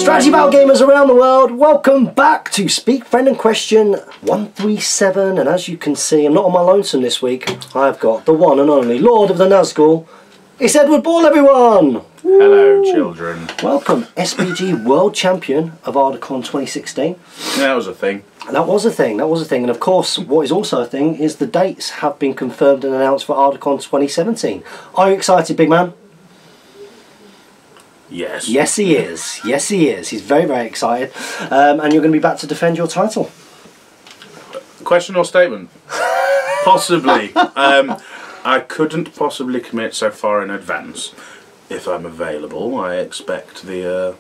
Strategy Battle gamers around the world, welcome back to Speak Friend and Question 137. And as you can see, I'm not on my lonesome this week. I've got the one and only Lord of the Nazgul. It's Edward Ball, everyone! Hello, children. Welcome, SBG World Champion of Ardacon 2016. Yeah, that was a thing. That was a thing, that was a thing. And of course, what is also a thing is the dates have been confirmed and announced for Ardacon 2017. Are you excited, big man? Yes. Yes, he is. Yes, he is. He's very, very excited. And you're going to be back to defend your title. Question or statement? Possibly. I couldn't possibly commit so far in advance. If I'm available, I expect the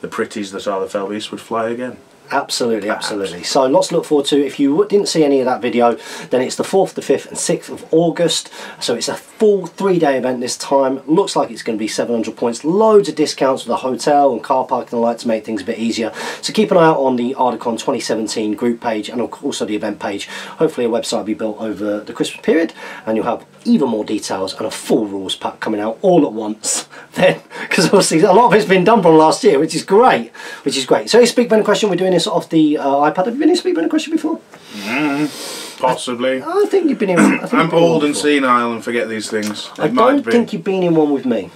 pretties that are the Felbeast would fly again. Absolutely, absolutely. So lots to look forward to. If you didn't see any of that video, then it's the 4th, the 5th and 6th of August. So it's a full 3-day event this time. Looks like it's going to be 700 points. Loads of discounts for the hotel and car parking and the like to make things a bit easier. So keep an eye out on the Ardacon 2017 group page and also the event page. Hopefully a website will be built over the Christmas period and you'll have even more details and a full rules pack coming out all at once. Then, because obviously a lot of it's been done from last year, which is great. So Speak Friend and Question, we're doing this off the iPad. Have you been in Speak Friend and Question before? Possibly. I think you've been in. I'm old and senile and forget these things. I don't think you've been in one with me,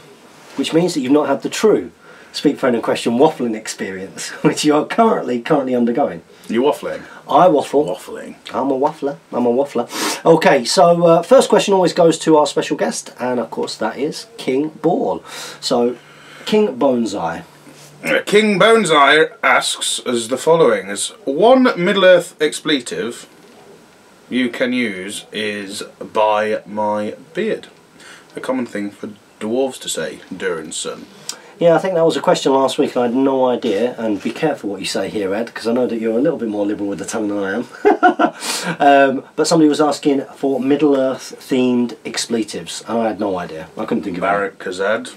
which means that you've not had the true Speak Friend and Question waffling experience, which you are currently undergoing. You waffling? I waffle. Waffling. I'm a waffler. I'm a waffler. Okay, so first question always goes to our special guest, and of course that is King Ball. So, King Boneseye. King Boneseye asks as the following: as one Middle-earth expletive you can use is "by my beard," a common thing for dwarves to say during sun. Yeah, I think that was a question last week and I had no idea, and be careful what you say here, Ed, because I know that you're a little bit more liberal with the tongue than I am. But somebody was asking for Middle-earth themed expletives and I had no idea. I couldn't think of it. Barak Kazad,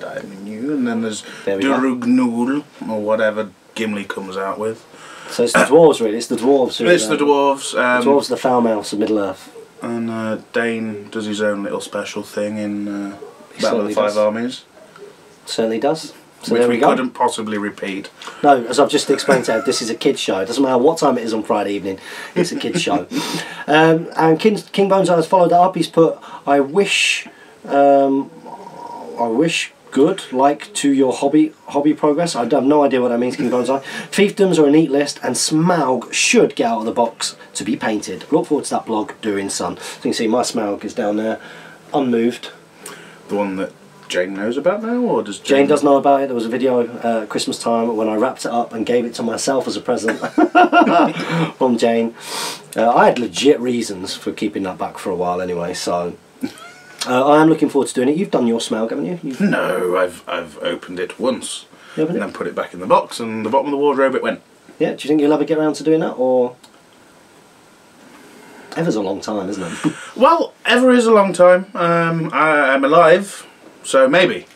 I knew, and then there's Durugnul, or whatever Gimli comes out with. So it's the dwarves really, it's the dwarves. It's the dwarves. The dwarves are the foul mouths of Middle-earth. And Dane does his own little special thing in Battle of the Five Armies. Certainly does. So which we couldn't possibly repeat. No, as I've just explained to Ed, this is a kids show. It doesn't matter what time it is on Friday evening, it's a kids show. And King Boneseye has followed that up. He's put, I wish good like to your hobby progress. I have no idea what that means, King Boneseye. Fiefdoms are a neat list and Smaug should get out of the box to be painted. Look forward to that blog during sun. So you can see my Smaug is down there, unmoved. The one that Jane knows about now, or does Jane does know about it? There was a video at Christmas time when I wrapped it up and gave it to myself as a present from Jane. I had legit reasons for keeping that back for a while anyway, so I am looking forward to doing it. You've done your Smaug, haven't you? No, I've opened it once and then put it back in the box, and the bottom of the wardrobe it went. Yeah, do you think you'll ever get around to doing that, or ever's a long time, isn't it? Well, ever is a long time. I'm alive. So maybe,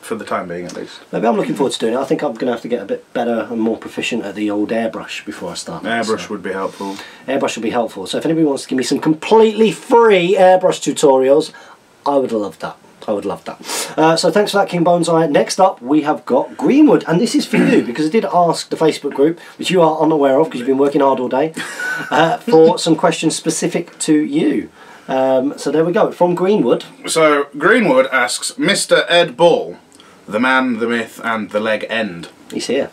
for the time being at least. Maybe I'm looking forward to doing it. I think I'm going to have to get a bit better and more proficient at the old airbrush before I start. Airbrush would be helpful. Airbrush would be helpful. So if anybody wants to give me some completely free airbrush tutorials, I would love that. I would love that. So thanks for that, King Boneseye. Next up, we have got Greenwood, and this is for you because I did ask the Facebook group, which you are unaware of because you've been working hard all day, for some questions specific to you. So there we go, from Greenwood. So Greenwood asks, Mr. Ed Ball, the man, the myth and the leg end. He's here.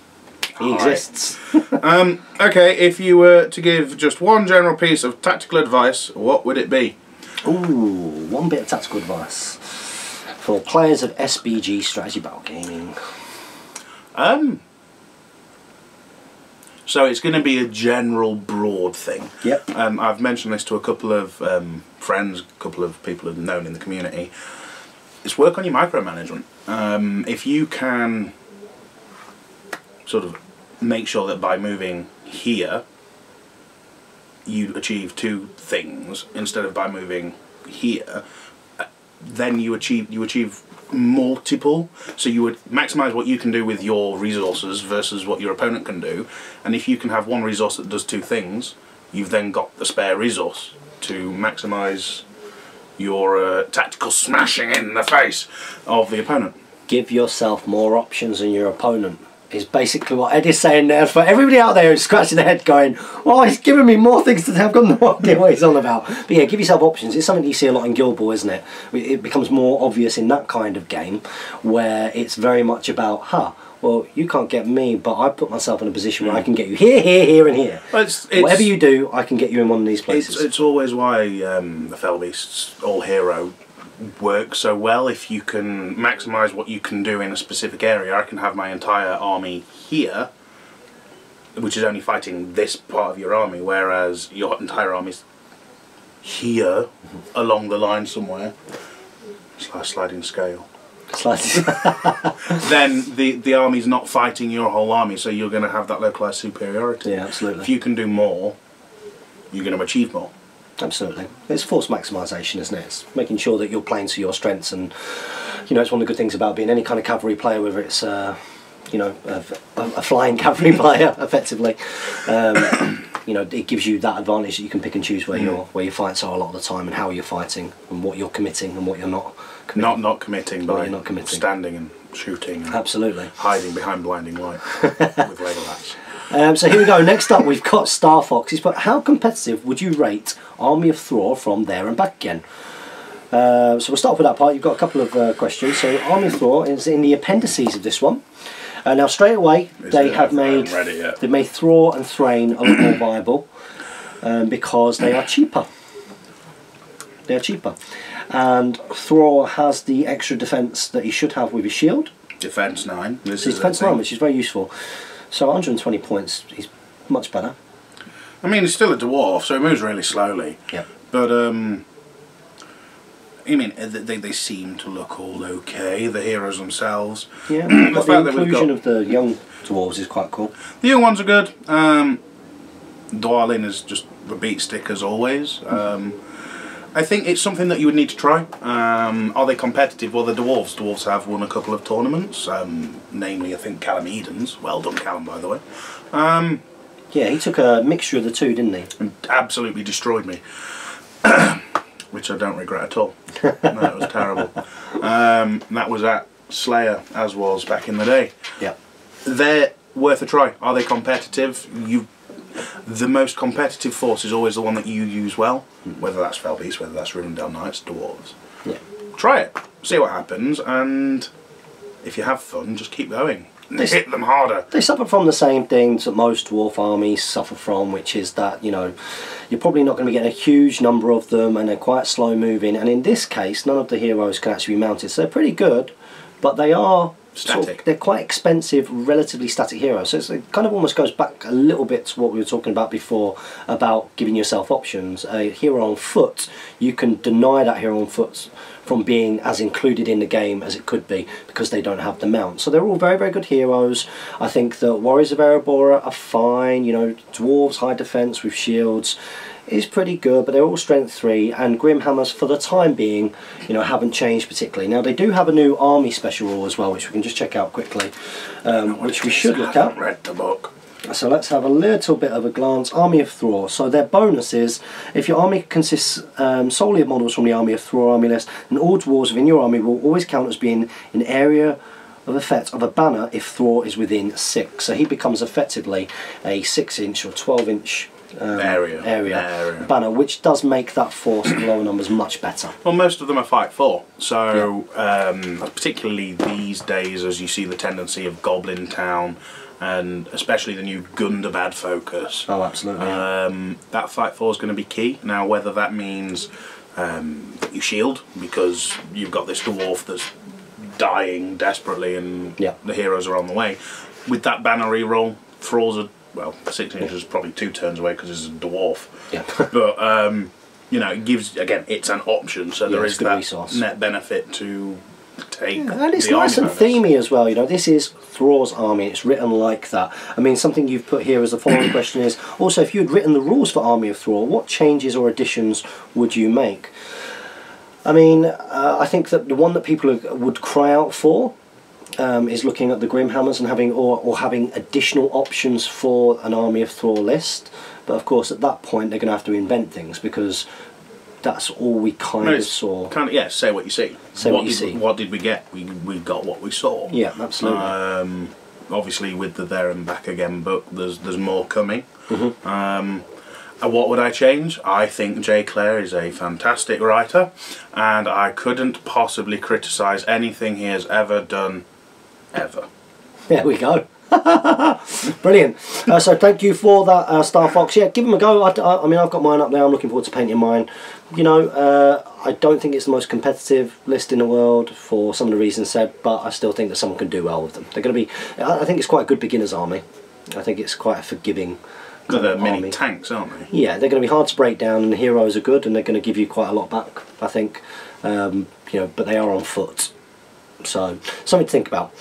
He exists. Okay, if you were to give just one general piece of tactical advice, what would it be? Ooh, one bit of tactical advice for players of SBG Strategy Battle Gaming. So it's going to be a general broad thing. Yep. I've mentioned this to a couple of friends, a couple of people who've known in the community. It's work on your micromanagement. If you can sort of make sure that by moving here you achieve two things instead of by moving here, then you achieve multiple, so you would maximise what you can do with your resources versus what your opponent can do, and if you can have one resource that does two things, you've then got the spare resource to maximise your tactical smashing in the face of the opponent. Give yourself more options than your opponent. Is basically what Ed is saying there. For everybody out there who's scratching their head going, oh, he's giving me more things to do, I've got no idea what he's on about. But yeah, give yourself options. It's something you see a lot in Guild Ball, isn't it? It becomes more obvious in that kind of game where it's very much about, well, you can't get me, but I put myself in a position where I can get you here, here, here and here. Well, whatever you do, I can get you in one of these places. It's always why the Fell Beast's all-hero works so well. If you can maximise what you can do in a specific area, I can have my entire army here, which is only fighting this part of your army, whereas your entire army's here, along the line somewhere. It's like a sliding scale. Then the army's not fighting your whole army, so you're going to have that localised superiority. Yeah, absolutely. If you can do more, you're going to achieve more. Absolutely. It's force maximisation, isn't it? It's making sure that you're playing to your strengths, and you know, it's one of the good things about being any kind of cavalry player, whether it's you know, a flying cavalry player, effectively. You know, it gives you that advantage that you can pick and choose where your fights are a lot of the time, and how you're fighting, and what you're committing and what you're not committing. Not committing, but you're not committing. Standing and shooting. And absolutely. Hiding behind blinding light with Legolas. So here we go. Next up, we've got Star Fox. He's put, how competitive would you rate Army of Thror from there and back again? So we'll start with that part. You've got a couple of questions. So Army of Thror is in the appendices of this one. Now straight away they made Thror and Thrain a lot more viable because they are cheaper. They are cheaper, and Thror has the extra defence that he should have with his shield. Defence 9. This is defence 9, which is very useful. So 120 points is much better. I mean, he's still a dwarf, so he moves really slowly. Yeah. But I mean, they seem to look all okay. The heroes themselves. Yeah. the inclusion of the young dwarves is quite cool. The young ones are good. Dwalin is just the beat stick as always. I think it's something that you would need to try. Are they competitive? Well, the dwarves have won a couple of tournaments, namely I think Callum Eden's. Well done, Callum, by the way. Yeah, he took a mixture of the two, didn't he? And absolutely destroyed me, which I don't regret at all. No, it was terrible. That was at Slayer, as was back in the day. Yeah, they're worth a try. Are they competitive? The most competitive force is always the one that you use well, whether that's Fell Beast, whether that's Rivendell Knights, Dwarves. Yeah. Try it, see what happens, and if you have fun, just keep going. Hit them harder. They suffer from the same things that most dwarf armies suffer from, which is that, you know, you're probably not going to be getting a huge number of them, and they're quite slow moving, and in this case none of the heroes can actually be mounted, so they're pretty good, but they are static. They're quite expensive, relatively static heroes. So it kind of almost goes back a little bit to what we were talking about before about giving yourself options. A hero on foot, you can deny that hero on foot from being as included in the game as it could be because they don't have the mount. So they're all very, very good heroes. I think that Warriors of Erebora are fine. You know, dwarves, high defense with shields is pretty good, but they're all strength 3, and Grimhammers for the time being, you know, haven't changed particularly. Now they do have a new army special rule as well, which we can just check out quickly, which we should look at. I haven't read the book. So let's have a little bit of a glance. Army of Thror. So their bonus is, if your army consists solely of models from the Army of Thror army list, then all dwarves within your army will always count as being an area of effect of a banner if Thror is within 6. So he becomes effectively a 6-inch or 12-inch area banner, which does make that force of lower numbers much better. Well, most of them are Fight 4, so yeah. Particularly these days, as you see the tendency of Goblin Town, and especially the new Gundabad focus. Oh, absolutely. That Fight 4 is going to be key. Now, whether that means that you shield because you've got this dwarf that's dying desperately and the heroes are on the way, with that banner reroll, Thrall's a, well, 6 inches is probably 2 turns away because it's a dwarf. Yeah. But you know, it gives, again, it's an option, so there is that resource. Net benefit to take. Yeah, and it's nice and themey as well. You know, this is Thrall's army. It's written like that. I mean, something you've put here as the following question is: also, if you had written the rules for Army of Thrall, what changes or additions would you make? I mean, I think that the one that people would cry out for is looking at the Grimhammers and having or having additional options for an Army of Thrall list. But of course, at that point, they're going to have to invent things because that's all we kind of saw. Kind of, yeah, say what you see. Say what you see. What did we get? We got what we saw. Yeah, absolutely. Obviously, with the There and Back Again book, there's more coming. Mm-hmm. And what would I change? I think J. Clare is a fantastic writer, and I couldn't possibly criticise anything he has ever done, ever. There we go. Brilliant. So thank you for that, Star Fox. Yeah, give them a go. I mean, I've got mine up there. I'm looking forward to painting mine. You know, I don't think it's the most competitive list in the world for some of the reasons said, but I still think that someone can do well with them. They're going to be. I think it's quite a good beginner's army. I think it's quite a forgiving. They're mini tanks, aren't they? Yeah, they're going to be hard to break down, and the heroes are good, and they're going to give you quite a lot back, I think. You know, but they are on foot, so something to think about.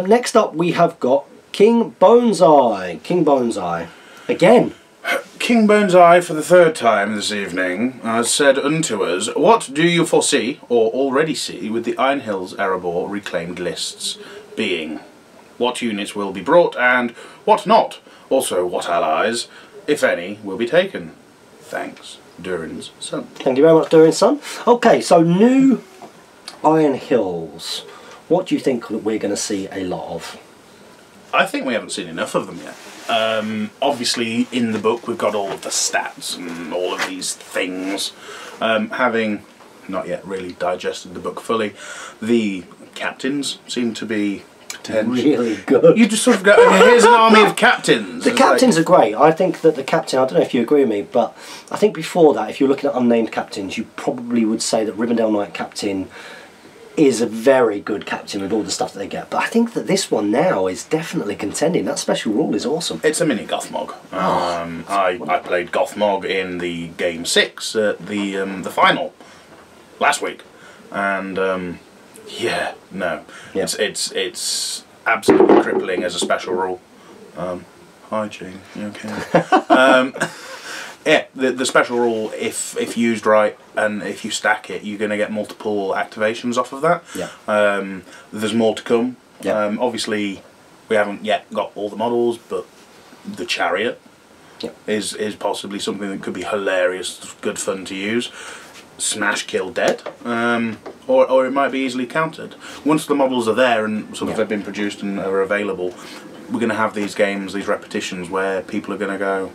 Next up, we have got King Boneseye. King Boneseye again. King Boneseye, for the third time this evening, has said unto us, "What do you foresee, or already see, with the Iron Hills Erebor reclaimed lists being? What units will be brought, and what not? Also, what allies, if any, will be taken? Thanks, Durin's son." Thank you very much, Durin's son. Okay, so new Iron Hills. What do you think that we're going to see a lot of? I think we haven't seen enough of them yet. Obviously, in the book, we've got all of the stats and all of these things. Having not yet really digested the book fully, the captains seem to be really good. You just sort of go, here's an army of captains. The captains are great. I think that the captain, I don't know if you agree with me, but I think before that, if you're looking at unnamed captains, you probably would say that Rivendell Knight captain is a very good captain with all the stuff that they get. But I think that this one now is definitely contending. That special rule is awesome. It's a mini Gothmog. I played Gothmog in the Game 6 at the final last week. And yeah, no. Yeah. It's absolutely crippling as a special rule. Hi, Gene. You okay? Yeah, the special rule, if used right and if you stack it, you're going to get multiple activations off of that. Yeah. There's more to come. Yeah. Obviously, we haven't yet got all the models, but the chariot is possibly something that could be hilarious, good fun to use. Smash, kill, dead, or it might be easily countered. Once the models are there and sort of they've been produced and are available, we're going to have these games, these repetitions where people are going to go,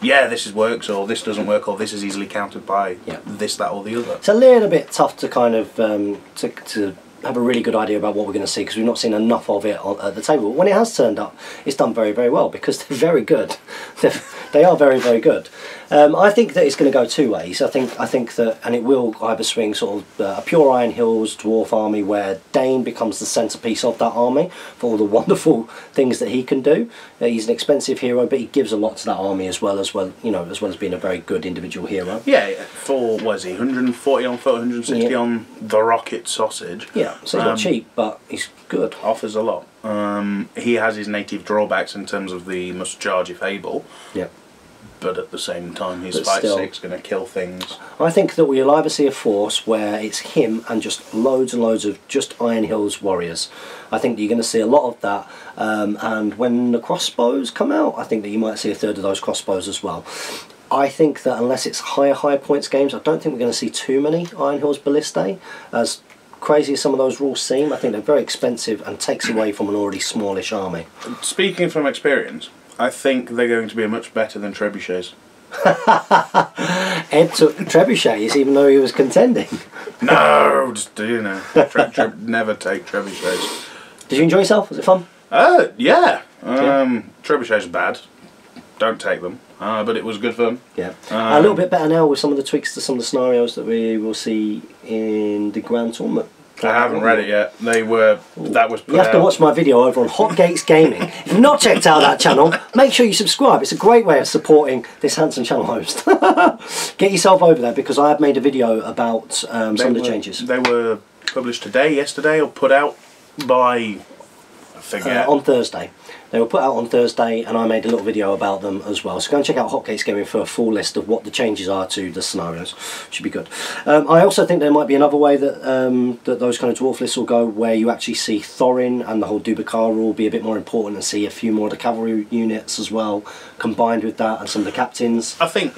yeah, this works, or this doesn't work, or this is easily countered by this, that, or the other. It's a little bit tough to kind of to have a really good idea about what we're going to see because we've not seen enough of it at the table. When it has turned up, it's done very, very well because they're very good. They are very, very good. I think that it's going to go two ways. I think that, and it will either swing sort of a pure Iron Hills dwarf army where Dane becomes the centerpiece of that army for all the wonderful things that he can do. He's an expensive hero, but he gives a lot to that army as well, you know, as well as being a very good individual hero. Yeah, for what is he, 140 on foot, 160 on the rocket sausage. Yeah, so he's not cheap, but he's good. Offers a lot. He has his native drawbacks in terms of the must charge if able. Yeah. But at the same time, his fight 6 going to kill things. I think that we'll either see a force where it's him and just loads and loads of just Iron Hills warriors. I think that you're going to see a lot of that. And when the crossbows come out, I think that you might see a third of those crossbows as well. I think that unless it's higher points games, I don't think we're going to see too many Iron Hills Ballistae. As crazy as some of those rules seem, I think they're very expensive and takes away from an already smallish army. Speaking from experience, I think they're going to be much better than trebuchets. Ed took trebuchets even though he was contending. No, just you know, never take trebuchets. Did you enjoy yourself? Was it fun? Yeah. Trebuchets are bad. Don't take them. But it was good fun. Yeah. A little bit better now with some of the tweaks to some of the scenarios that we will see in the Grand Tournament. I haven't read it yet. That was put You have to watch my video over on Hotgates Gaming. If you've not checked out that channel, make sure you subscribe. It's a great way of supporting this handsome channel host. Get yourself over there because I have made a video about some of the changes. They were published today, yesterday, or put out by, I forget. On Thursday. They were put out on Thursday and I made a little video about them as well. So go and check out Hotgates Gaming for a full list of what the changes are to the scenarios. Should be good. I also think there might be another way that that those kind of dwarf lists will go where you actually see Thorin and the whole Dubakar rule be a bit more important and see a few more of the cavalry units as well combined with that and some of the captains. I think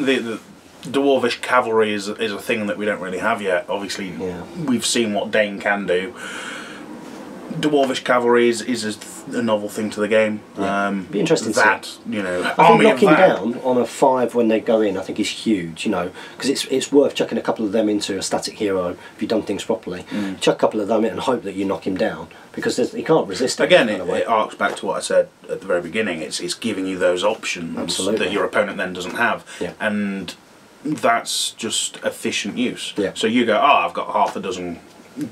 Dwarvish cavalry is a thing that we don't really have yet. Obviously, we've seen what Dane can do. Dwarvish cavalry is a novel thing to the game. Be interesting that, to see. you know, I think knocking down on a 5 when they go in, I think is huge, you know, because it's worth chucking a couple of them into a static hero if you've done things properly. Chuck a couple of them in and hope that you knock him down, because he can't resist it. Again, it arcs back to what I said at the very beginning. It's giving you those options that your opponent then doesn't have, and that's just efficient use. So you go, oh, I've got half a dozen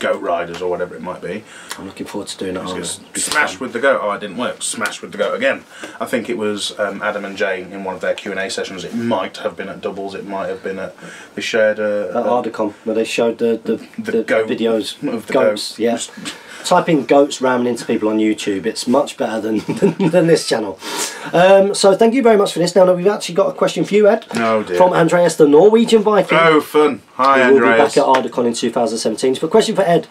goat riders or whatever it might be. I'm looking forward to doing that. Smash with the goat. Oh, it didn't work. Smash with the goat again. I think it was Adam and Jay in one of their Q&A sessions. It might have been at Doubles. It might have been at... They shared at Ardicon, where they showed the goat videos of the goats. Goat. Yeah. Type in goats ramming into people on YouTube. It's much better than this channel. So thank you very much for this. Now we've actually got a question for you, Ed. Oh dear. From Andreas, the Norwegian Viking. Oh, fun. Hi, Andreas. We'll be back at Ardicon in 2017. So a question for Ed.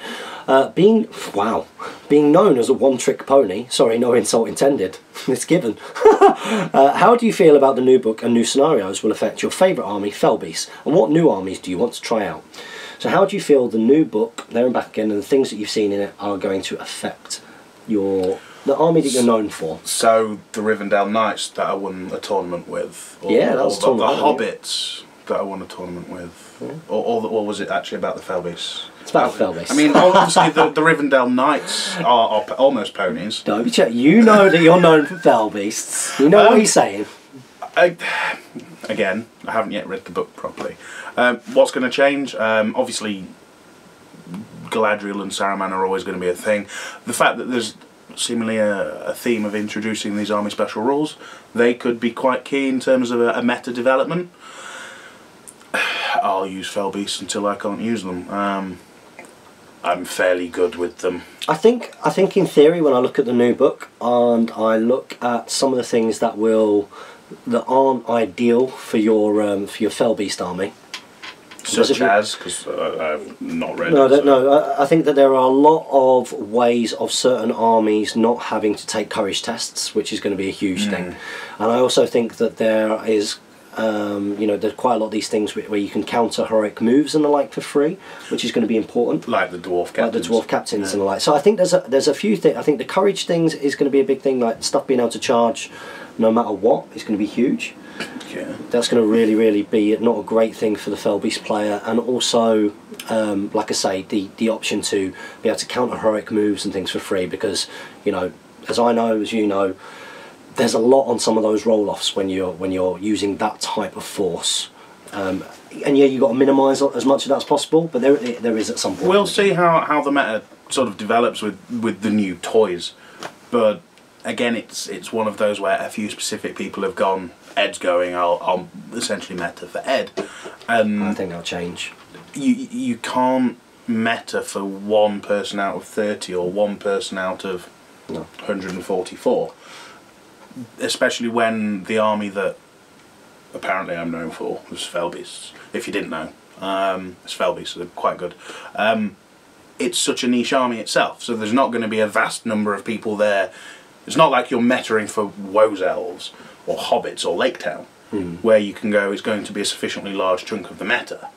Being known as a one-trick pony, sorry, no insult intended, it's given. How do you feel about the new book and new scenarios will affect your favourite army, Felbeast, and what new armies do you want to try out? So how do you feel the new book, there and back again, and the things that you've seen in it are going to affect the army that you're known for? So the Rivendell Knights that I won a tournament with, or, that was or the Hobbits that I won a tournament with, or was it actually about the Felbeasts? It's about the Felbeasts. I mean, obviously the Rivendell Knights are almost ponies. Don't be checked. You know that you're known for Felbeasts. You know what he's saying. Again, I haven't yet read the book properly. What's going to change? Obviously, Galadriel and Saruman are always going to be a thing. The fact that there's seemingly a theme of introducing these army special rules, they could be quite key in terms of a meta development. I'll use Felbeasts until I can't use them. I'm fairly good with them. I think in theory, when I look at the new book and I look at some of the things that aren't ideal for your Felbeast army. Such as, because I've not read it. No, I think that there are a lot of ways of certain armies not having to take courage tests, which is going to be a huge thing. And I also think that there is, there's quite a lot of these things where you can counter heroic moves and the like for free, which is going to be important. Like the dwarf captains. Like the dwarf captains and the like. So I think there's a few things. I think the courage things is going to be a big thing, like stuff being able to charge no matter what is going to be huge. Yeah. That's going to really be not a great thing for the Felbeast player, and also, like I say, the option to be able to counter heroic moves and things for free, because, you know, as you know, there's a lot on some of those roll-offs when you're using that type of force. And yeah, you've got to minimise as much of that as possible, but there is at some point. We'll see how the meta sort of develops with the new toys, but again, it's one of those where a few specific people have gone, Ed's going, I'll essentially meta for Ed. I think that'll change. You can't meta for one person out of 30 or one person out of 144. Especially when the army that apparently I'm known for was Felbeasts. If you didn't know, Felbeasts are quite good. It's such a niche army itself, so there's not going to be a vast number of people there. It's not like you're metaing for Woes Elves or Hobbits or Lake Town, where you can go, it's going to be a sufficiently large chunk of the meta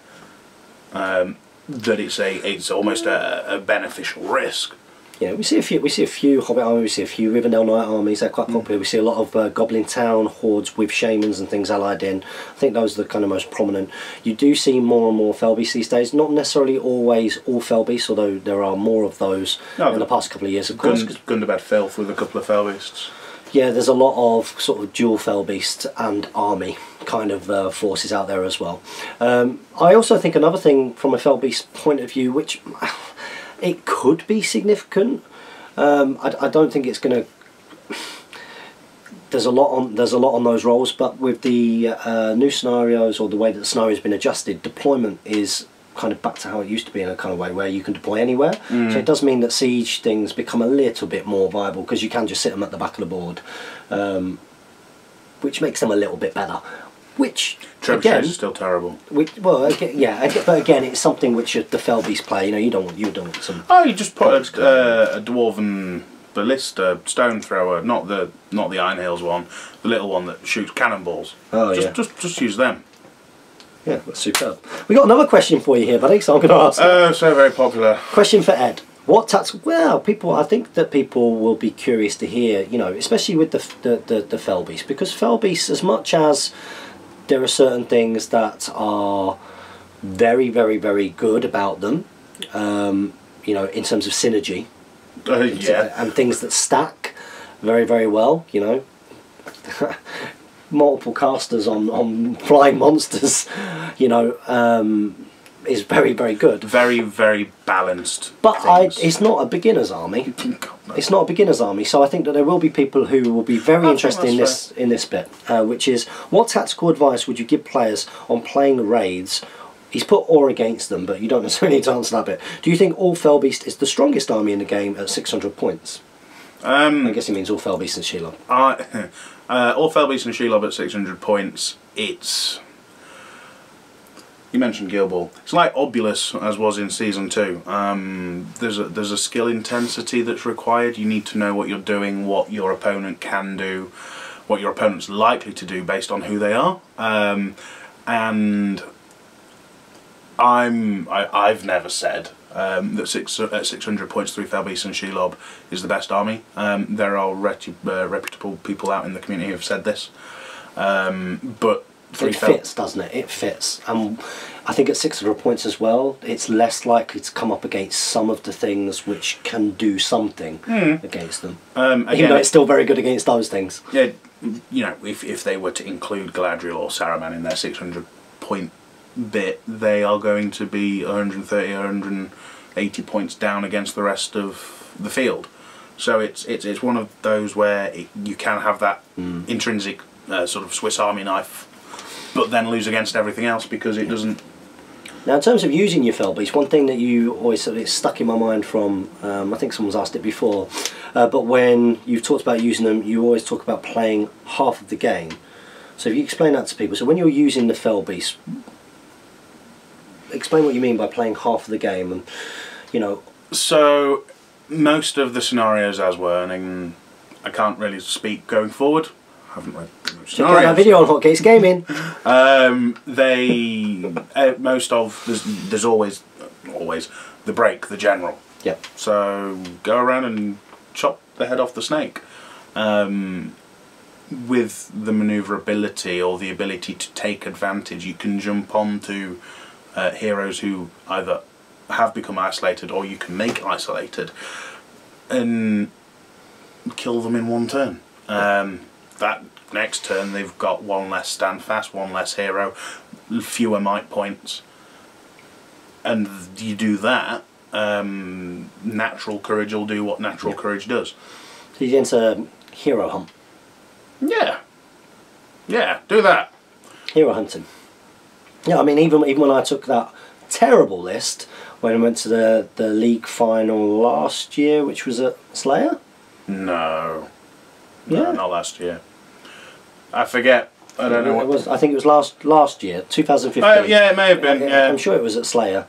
that it's almost a beneficial risk. Yeah, we see a few Hobbit armies, we see a few Rivendell Knight armies. They're quite popular. We see a lot of Goblin Town hordes with shamans and things allied in. I think those are the kind of most prominent. You do see more and more Felbeasts these days. Not necessarily always all Felbeasts, although there are more of those in the past couple of years, of course. Gundabad Filth with a couple of Felbeasts. Yeah, there's a lot of sort of dual Felbeast and army kind of forces out there as well. I also think another thing from a Felbeast point of view, which it could be significant. I don't think it's going to. There's a lot on those roles, but with the new scenarios, or the way that the scenario has been adjusted, deployment is kind of back to how it used to be in a kind of way where you can deploy anywhere. So it does mean that siege things become a little bit more viable, because you can just sit them at the back of the board, which makes them a little bit better. Which again is still terrible. But again, it's something which the Felbeast play. You know, you don't want some. Oh, you just put a dwarven ballista stone thrower, not the Iron Hills one, the little one that shoots cannonballs. Oh, just use them. Yeah, that's superb. We got another question for you here, buddy, so I'm going to ask. Oh, so very popular. Question for Ed. What tactical? Well, I think that people will be curious to hear, you know, especially with the Fell Beast, because Fell Beast, as much as there are certain things that are very, very, very good about them, you know, in terms of synergy, and things that stack very, very well, you know. Multiple casters on flying monsters, you know, is very, very good. Very, very balanced. But it's not a beginner's army. It's not a beginner's army. So I think that there will be people who will be very interested in this bit, which is, what tactical advice would you give players on playing the raids? He's put or against them, but you don't necessarily need to answer that bit. Do you think all Fell Beast is the strongest army in the game at 600 points? I guess he means all Fell Beast and Shelob. All Fell Beast and Shelob at 600 points. It's... You mentioned Guild Ball. It's like Obulus, as was in Season 2. There's a skill intensity that's required. You need to know what you're doing, what your opponent can do, what your opponent's likely to do based on who they are. And I've never said that at 600 points 3 Fell Beast and Shelob is the best army. There are reputable people out in the community who have said this, but it fits, doesn't it? It fits. I think at 600 points as well, it's less likely to come up against some of the things which can do something against them. Even though it's still very good against those things. Yeah, you know, if they were to include Galadriel or Saruman in their 600 point bit, they are going to be 130, 180 points down against the rest of the field. So it's one of those where you can have that intrinsic sort of Swiss Army knife, but then lose against everything else because it doesn't. Now, in terms of using your Fell Beast, one thing that you always sort of stuck in my mind from, I think someone's asked it before, but when you've talked about using them, you always talk about playing half of the game. So if you explain that to people, so when you're using the Fell Beast, explain what you mean by playing half of the game, and you know. So most of the scenarios as were, and I can't really speak going forward. I haven't read check out that video on Hotcakes Gaming. There's always the break, the general. Yep. So go around and chop the head off the snake. With the manoeuvrability or the ability to take advantage, you can jump onto heroes who either have become isolated or you can make isolated and kill them in one turn. That next turn they've got one less stand fast, one less hero, fewer might points, and you do that, natural courage will do what natural courage does. So you get into hero hunt. Yeah, do that. Hero hunting. Yeah, I mean, even when I took that terrible list when I went to the league final last year, which was at Slayer. No, yeah, not last year. I forget. I don't know what it was. I think it was last year, 2015. Yeah, it may have been. Yeah, I'm sure it was at Slayer.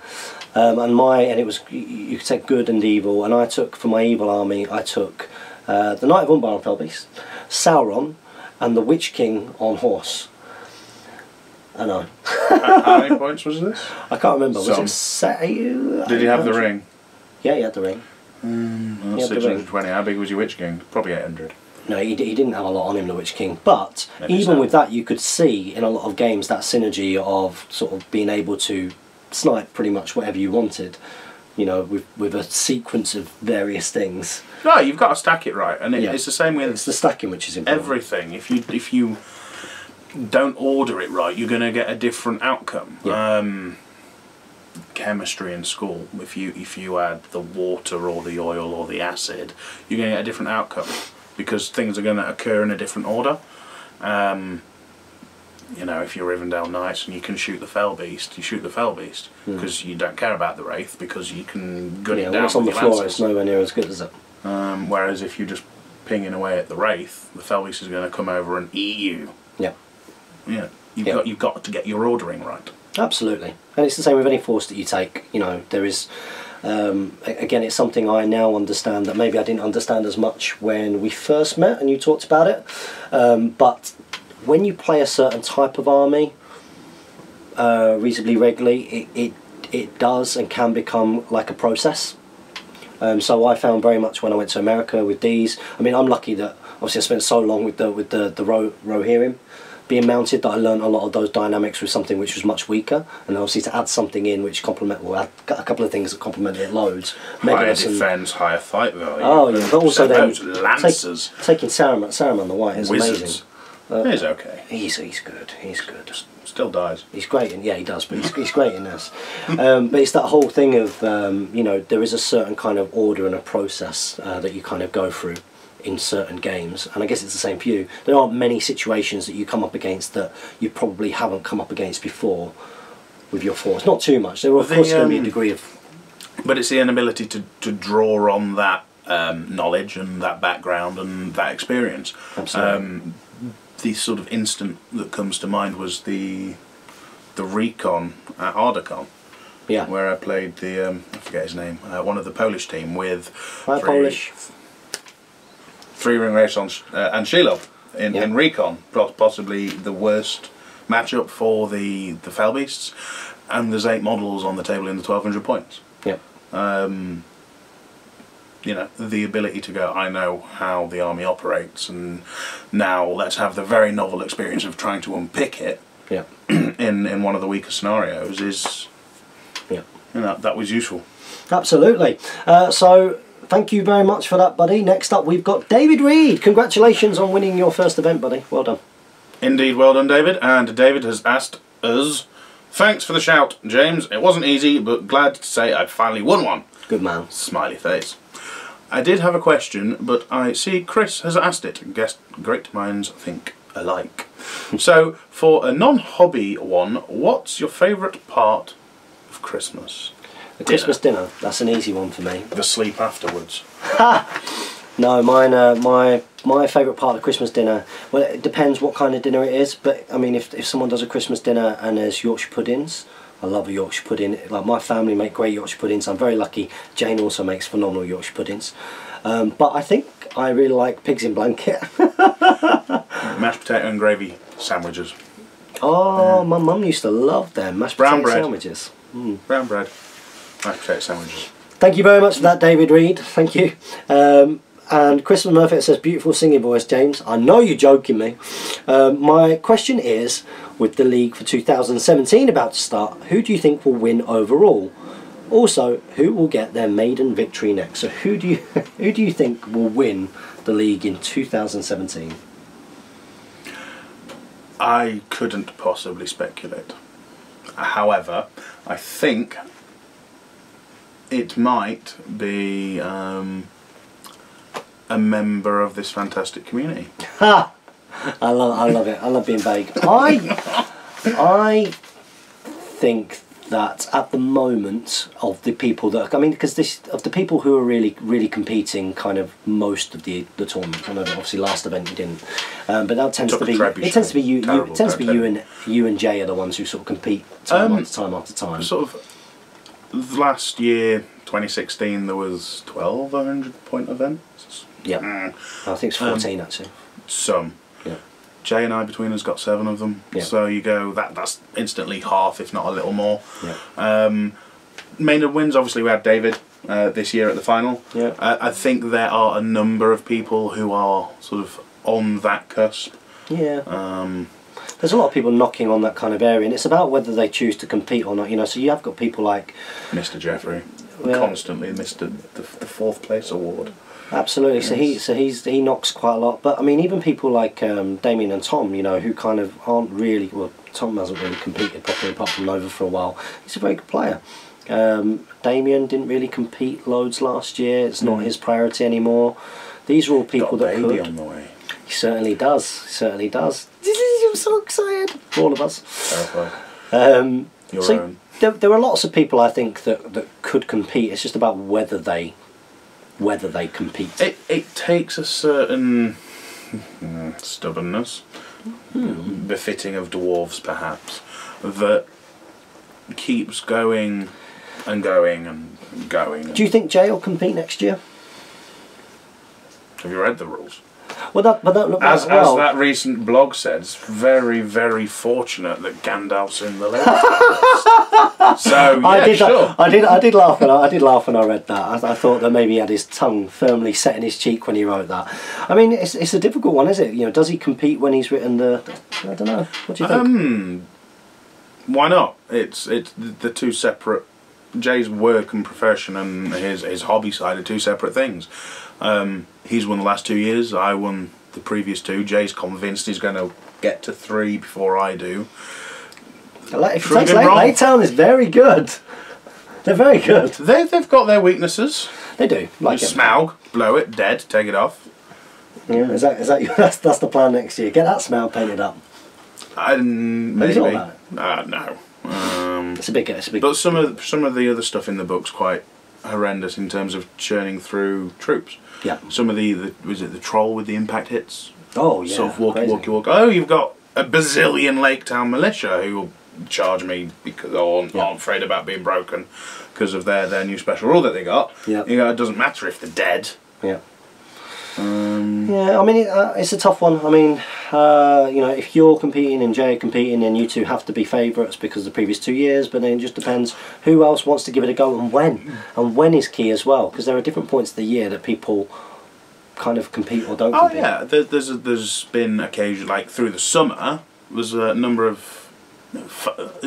And it was, you could take good and evil, and I took, for my evil army, I took the Knight of Umbar on Fell Beast, Sauron, and the Witch King on horse. I know. How many points was this? I can't remember. Was it set? Did he have the ring? Yeah, he had the ring. Well, 620. How big was your Witch King? Probably 800. No, he didn't have a lot on him, the Witch King. But even with that, you could see in a lot of games that synergy of sort of being able to snipe pretty much whatever you wanted. You know, with a sequence of various things. No, you've got to stack it right, and it's the same with. It's the stacking which is important. Everything. If you don't order it right, you're going to get a different outcome. Yeah. Chemistry in school, if you add the water or the oil or the acid, you're going to get a different outcome because things are going to occur in a different order. You know, if you're Rivendell Knights and you can shoot the Fell Beast, you shoot the Fell Beast because you don't care about the Wraith because you can gun it down. When it's on the floor, it's nowhere near as good as it. Whereas if you're just pinging away at the Wraith, the Fell Beast is going to come over and eat you. Yeah. Yeah. You've got to get your ordering right. Absolutely, and it's the same with any force that you take. You know, there is. Again, it's something I now understand that maybe I didn't understand as much when we first met and you talked about it. But when you play a certain type of army, reasonably regularly, it does and can become like a process. So I found very much when I went to America with these. I mean, I'm lucky that obviously I spent so long with the row hearing being mounted that I learned a lot of those dynamics with something which was much weaker, and obviously to add something in which add a couple of things that complemented it loads. Higher defense, higher fight value. Oh yeah, but also then Lancers. taking Saruman the White is Wizards. amazing. He's okay. He's good. He's good. Still dies. He's great, and yeah, he does, but he's great in this. But it's that whole thing of you know, there is a certain kind of order and a process that you kind of go through in certain games, and I guess it's the same for you. There aren't many situations that you come up against that you probably haven't come up against before with your force. Not too much. There will of course going to be a degree of, but it's the inability to draw on that knowledge and that background and that experience. Absolutely. The sort of instant that comes to mind was the recon at Ardacon. Yeah. Where I played the I forget his name, one of the Polish team with three ring race on and Sheilov in recon, possibly the worst matchup for the Fell Beasts, and there's 8 models on the table in the 1200 points. Yep. You know, the ability to go, I know how the army operates, and now let's have the very novel experience of trying to unpick it. Yeah. in one of the weaker scenarios is, yeah, you know, that was useful. Absolutely. So thank you very much for that, buddy. Next up we've got David Reed. Congratulations on winning your first event, buddy. Well done. Indeed, well done, David. And David has asked us, thanks for the shout, James. It wasn't easy, but glad to say I finally won one. Good man. Smiley face. I did have a question, but I see Chris has asked it. Guess great minds think alike. So, for a non-hobby one, what's your favourite part of Christmas? The Christmas dinner. That's an easy one for me. The sleep afterwards. No, mine. My favourite part of Christmas dinner. Well, it depends what kind of dinner it is. But I mean, if someone does a Christmas dinner and there's Yorkshire puddings, I love a Yorkshire pudding. Like, my family make great Yorkshire puddings. I'm very lucky. Jane also makes phenomenal Yorkshire puddings. But I think I really like pigs in blanket. Mashed potato and gravy sandwiches. Oh, my mum used to love them. Mashed Brown potato bread. sandwiches. Mm. Brown bread. Mashed potato sandwiches. Thank you very much for that, David Reed. Thank you. And Christopher Murphy says, beautiful singing voice, James. I know you're joking me. My question is, with the league for 2017 about to start, who do you think will win overall? Also, who will get their maiden victory next? So who do you think will win the league in 2017? I couldn't possibly speculate. However, I think it might be a member of this fantastic community. Ha! I love it. I love being vague. I think that at the moment of the people that, I mean, because of the people who are really competing kind of most of the tournament. I know that obviously last event you didn't, but that tends to be you and Jay are the ones who sort of compete time after time after time. Sort of last year, 2016, there was 1,200 point events. Yeah, I think it's 14 actually. Some. Yeah. Jay and I between us got 7 of them, so you go that's instantly half, if not a little more. Yeah. Maynard wins. Obviously, we had David this year at the final. Yeah. I think there are a number of people who are sort of on that cusp. Yeah. There's a lot of people knocking on that kind of area, and it's about whether they choose to compete or not. You know, so you have got people like Mr. Jeffrey, constantly Mr. the 4th place award. Absolutely. So he knocks quite a lot. But I mean, even people like Damien and Tom, you know, who kind of aren't really, well, Tom hasn't really competed properly apart from Nova for a while. He's a very good player. Damien didn't really compete loads last year. It's not his priority anymore. These are all people that could. On the way. He certainly does. He certainly does. I'm so excited for all of us. Terrified. Your own. There are lots of people I think that could compete. It's just about whether they compete. It takes a certain stubbornness, befitting of dwarves perhaps, that keeps going and going and going. Do you think Jay will compete next year? Have you read the rules? Well, that looked as well. that recent blog says, very, very fortunate that Gandalf's in the list. So yeah, sure. I did laugh when I read that. I thought that maybe he had his tongue firmly set in his cheek when he wrote that. I mean, it's a difficult one, is it? You know, does he compete when he's written the? I don't know. What do you think? Why not? It's the two separate. Jay's work and profession and his hobby side are two separate things. He's won the last 2 years. I won the previous 2. Jay's convinced he's going to get to 3 before I do. If it takes Lake Town is very good. They're very good. They've got their weaknesses. They do. Like Smaug, blow it, dead, take it off. Yeah, that's the plan next year. Get that Smaug painted up. Maybe. No. It's a big. But some of the other stuff in the book's quite horrendous in terms of churning through troops. Yeah. Some of was it the troll with the impact hits? Oh yeah. Sort of walk. Oh, you've got a bazillion Lake Town militia who will charge me because aren't afraid about being broken because of their new special rule that they got. Yeah. You know, it doesn't matter if they're dead. Yeah. Yeah, I mean, it's a tough one. I mean, you know, if you're competing and Jay are competing, then you two have to be favourites because of the previous 2 years, but then it just depends who else wants to give it a go and when. And when is key as well, because there are different points of the year that people kind of compete or don't compete. Oh, yeah, there's been occasion, like through the summer, there's a number of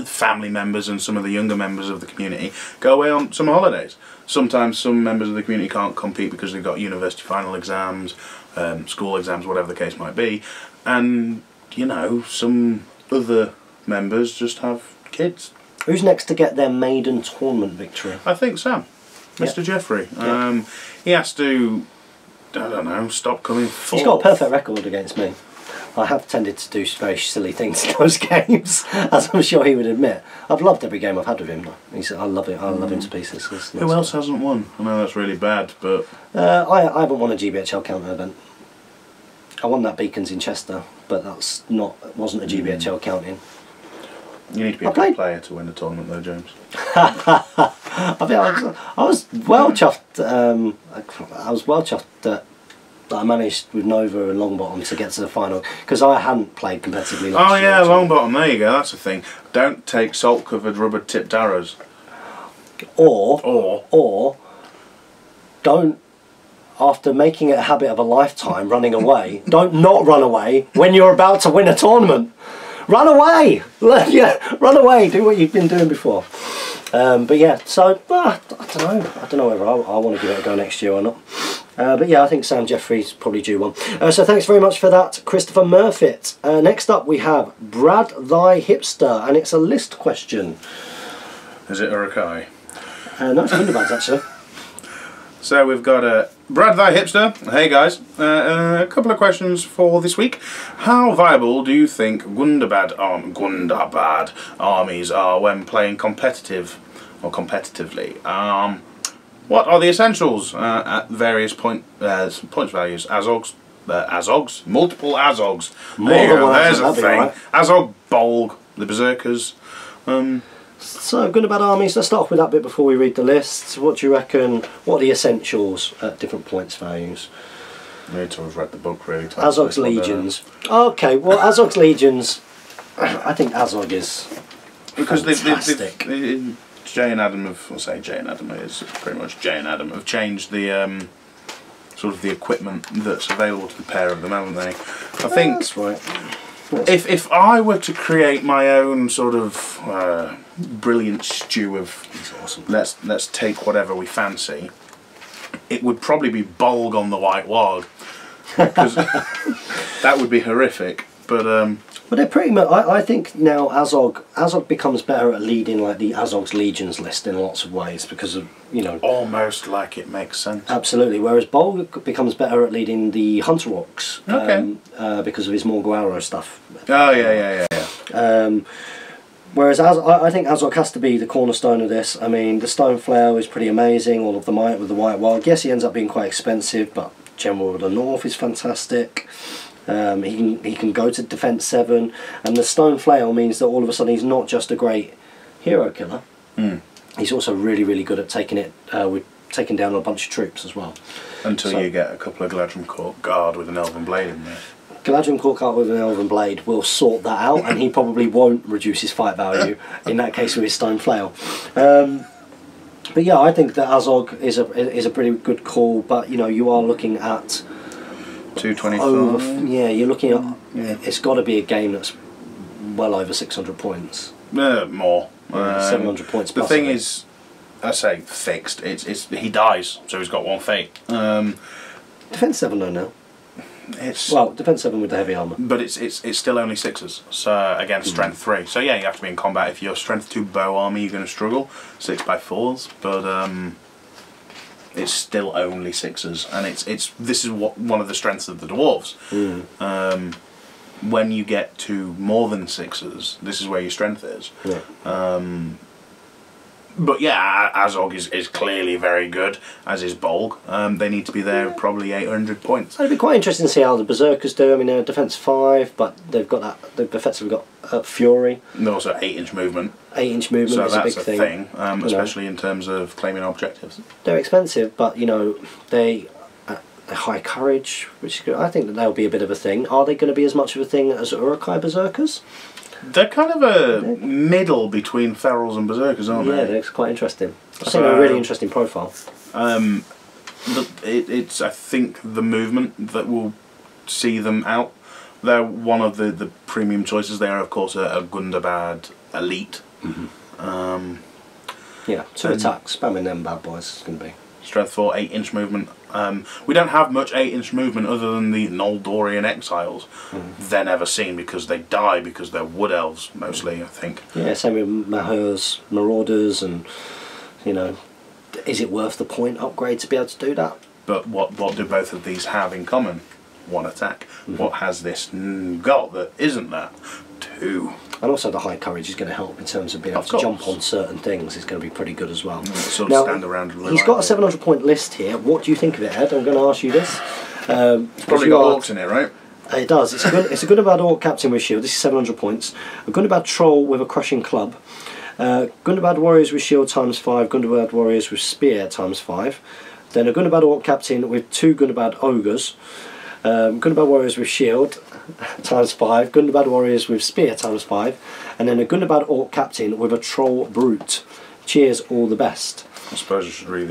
family members and some of the younger members of the community go away on summer holidays. Sometimes some members of the community can't compete because they've got university final exams, school exams, whatever the case might be, and you know, some other members just have kids. Who's next to get their maiden tournament victory? I think Sam, Mr. Jeffrey. He has to, I don't know, stop coming forth. He's got a perfect record against me. I have tended to do very silly things in those games, as I'm sure he would admit. I've loved every game I've had with him. I love it. I love him to pieces. Who else hasn't won? I know that's really bad, but I haven't won a GBHL counter event. I won that Beacons in Chester, but wasn't a GBHL counting. You need to be a good player to win the tournament, though, James. I was well chuffed. I was well chuffed that I managed with Nova and Longbottom to get to the final because I hadn't played competitively last year. Oh yeah, Longbottom, there you go, that's the thing. Don't take salt covered rubber tipped arrows. Or don't, after making it a habit of a lifetime running away, don't not run away when you're about to win a tournament. Run away! Yeah, run away, do what you've been doing before. But yeah, so I don't know whether I want to give it a go next year or not. But yeah, I think Sam Jeffrey's probably due one. So thanks very much for that, Christopher Murfitt. Next up we have Brad Thy Hipster, and it's a list question. Is it Urukai? No, it's Gundabad's actually. So we've got Brad Thy Hipster. Hey guys, a couple of questions for this week. How viable do you think Gundabad armies are when playing competitive or competitively? What are the essentials at various points values? Azogs, multiple Azogs. There you go, there's a thing. Right. Azog, Bolg, the Berserkers. So, Gundabad armies, let's start off with that bit before we read the list. What do you reckon, what are the essentials at different points values? You need to have read the book, really. Azog's Legions. Okay, well, Azog's Legions, I think Azog is fantastic. Jay and Adam have, I'll say Jay and Adam is pretty much Jay and Adam have changed the sort of the equipment that's available to the pair of them, haven't they? I think that's right. If I were to create my own sort of brilliant stew of awesome. let's take whatever we fancy, it would probably be Bolg on the White Warg, because that would be horrific. But they're pretty much. I think now Azog becomes better at leading like the Azog's Legions list in lots of ways because of almost like it makes sense. Absolutely. Whereas Bolg becomes better at leading the Hunter Orcs because of his Morguaro stuff. Oh yeah. Whereas I think Azog has to be the cornerstone of this. I mean, the Stone Flail is pretty amazing. All of the might with the White Warg. Yes, he ends up being quite expensive, but General of the North is fantastic. He can go to Defense 7, and the Stone Flail means that all of a sudden he's not just a great hero killer. He's also really, really good at taking it with taking down a bunch of troops as well. Until you get a couple of Galadrim Court Guard with an Elven Blade in there. Galadrim Court Guard with an Elven Blade will sort that out, and he probably won't reduce his fight value in that case with his Stone Flail. But yeah, I think that Azog is a pretty good call, but you know, you are looking at 225. Yeah, you're looking at it's got to be a game that's well over 600 points. More. 700 points. The plus, thing is, I say fixed. It's he dies, so he's got one fate. Defense 7 though now. Well, defense 7 with the heavy armor. But it's still only 6s. So against strength 3. So yeah, you have to be in combat. If you're strength 2 bow armor, you're going to struggle. 6x4s, but it's still only 6s, and this is one of the strengths of the dwarves. When you get to more than 6s, this is where your strength is. Yeah. But yeah, Azog is clearly very good, as is Bolg. They need to be there probably 800 points. It'd be quite interesting to see how the Berserkers do. I mean, they're defense 5, but they've got that. They've effectively got Fury. And also 8-inch movement. 8-inch movement so is a big thing. So that's a thing, especially in terms of claiming objectives. They're expensive, but you know they're high courage, which is good. I think that they'll be a bit of a thing. Are they going to be as much of a thing as Uruk-hai Berserkers? They're kind of a middle between Ferals and Berserkers, aren't they? Yeah, they're quite interesting. I think they're a really interesting profile. It's I think the movement that will see them out. They're one of the premium choices. They are, of course, a Gundabad elite. Yeah, 2 attacks, spamming them bad boys. It's going to be strength 4, 8-inch movement. We don't have much 8-inch movement other than the Noldorian exiles. They're never seen because they die because they're wood elves mostly, I think. Yeah, same with Mahur's Marauders, and you know, is it worth the point upgrade to be able to do that? But what do both of these have in common? 1 attack. What has this got that isn't that? 2. And also the high courage is going to help in terms of being able to jump on certain things. It's going to be pretty good as well. Sort of stand around and he's got a 700 point list here. What do you think of it, Ed? I'm going to ask you this. It's probably got orcs in it, right? It does. It's a Gundabad Orc Captain with Shield. This is 700 points. A Gundabad Troll with a Crushing Club. Gundabad Warriors with Shield ×5. Gundabad Warriors with Spear ×5. Then a Gundabad Orc Captain with 2 Gundabad Ogres. Gundabad Warriors with Shield ×5, Gundabad Warriors with Spear ×5, and then a Gundabad Orc Captain with a Troll Brute. Cheers, all the best. I suppose I should read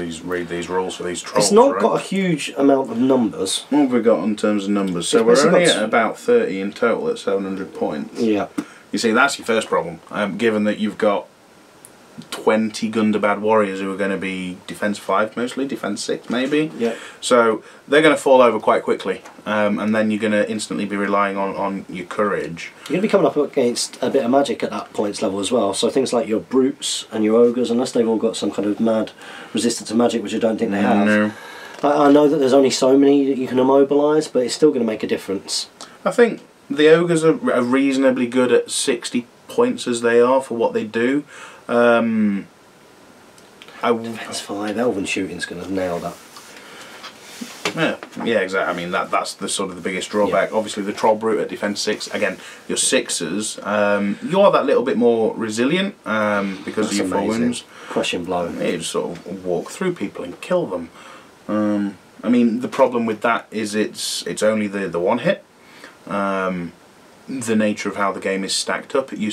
these rules for these trolls. It's not got a huge amount of numbers. What have we got in terms of numbers? So we're only at about 30 in total at 700 points. Yeah. You see, that's your first problem, given that you've got 20 Gundabad warriors who are going to be defense 5 mostly, defense 6 maybe. Yeah. So they're going to fall over quite quickly, and then you're going to instantly be relying on your courage. You're going to be coming up against a bit of magic at that points level as well. So things like your brutes and your ogres, unless they've all got some kind of mad resistance to magic, which I don't think they have. No. I know that there's only so many that you can immobilise, but it's still going to make a difference. I think the ogres are reasonably good at 60 points as they are for what they do. Defense 5, Elven Shooting's going to nail that. Yeah, exactly. I mean, that's the sort of the biggest drawback. Yeah. Obviously, the Troll Brute at defense 6. Again, your 6s. You are that little bit more resilient because of your 4 wounds. Crushing blow. You just sort of walk through people and kill them. I mean, the problem with that is it's only the 1 hit. The nature of how the game is stacked up, you're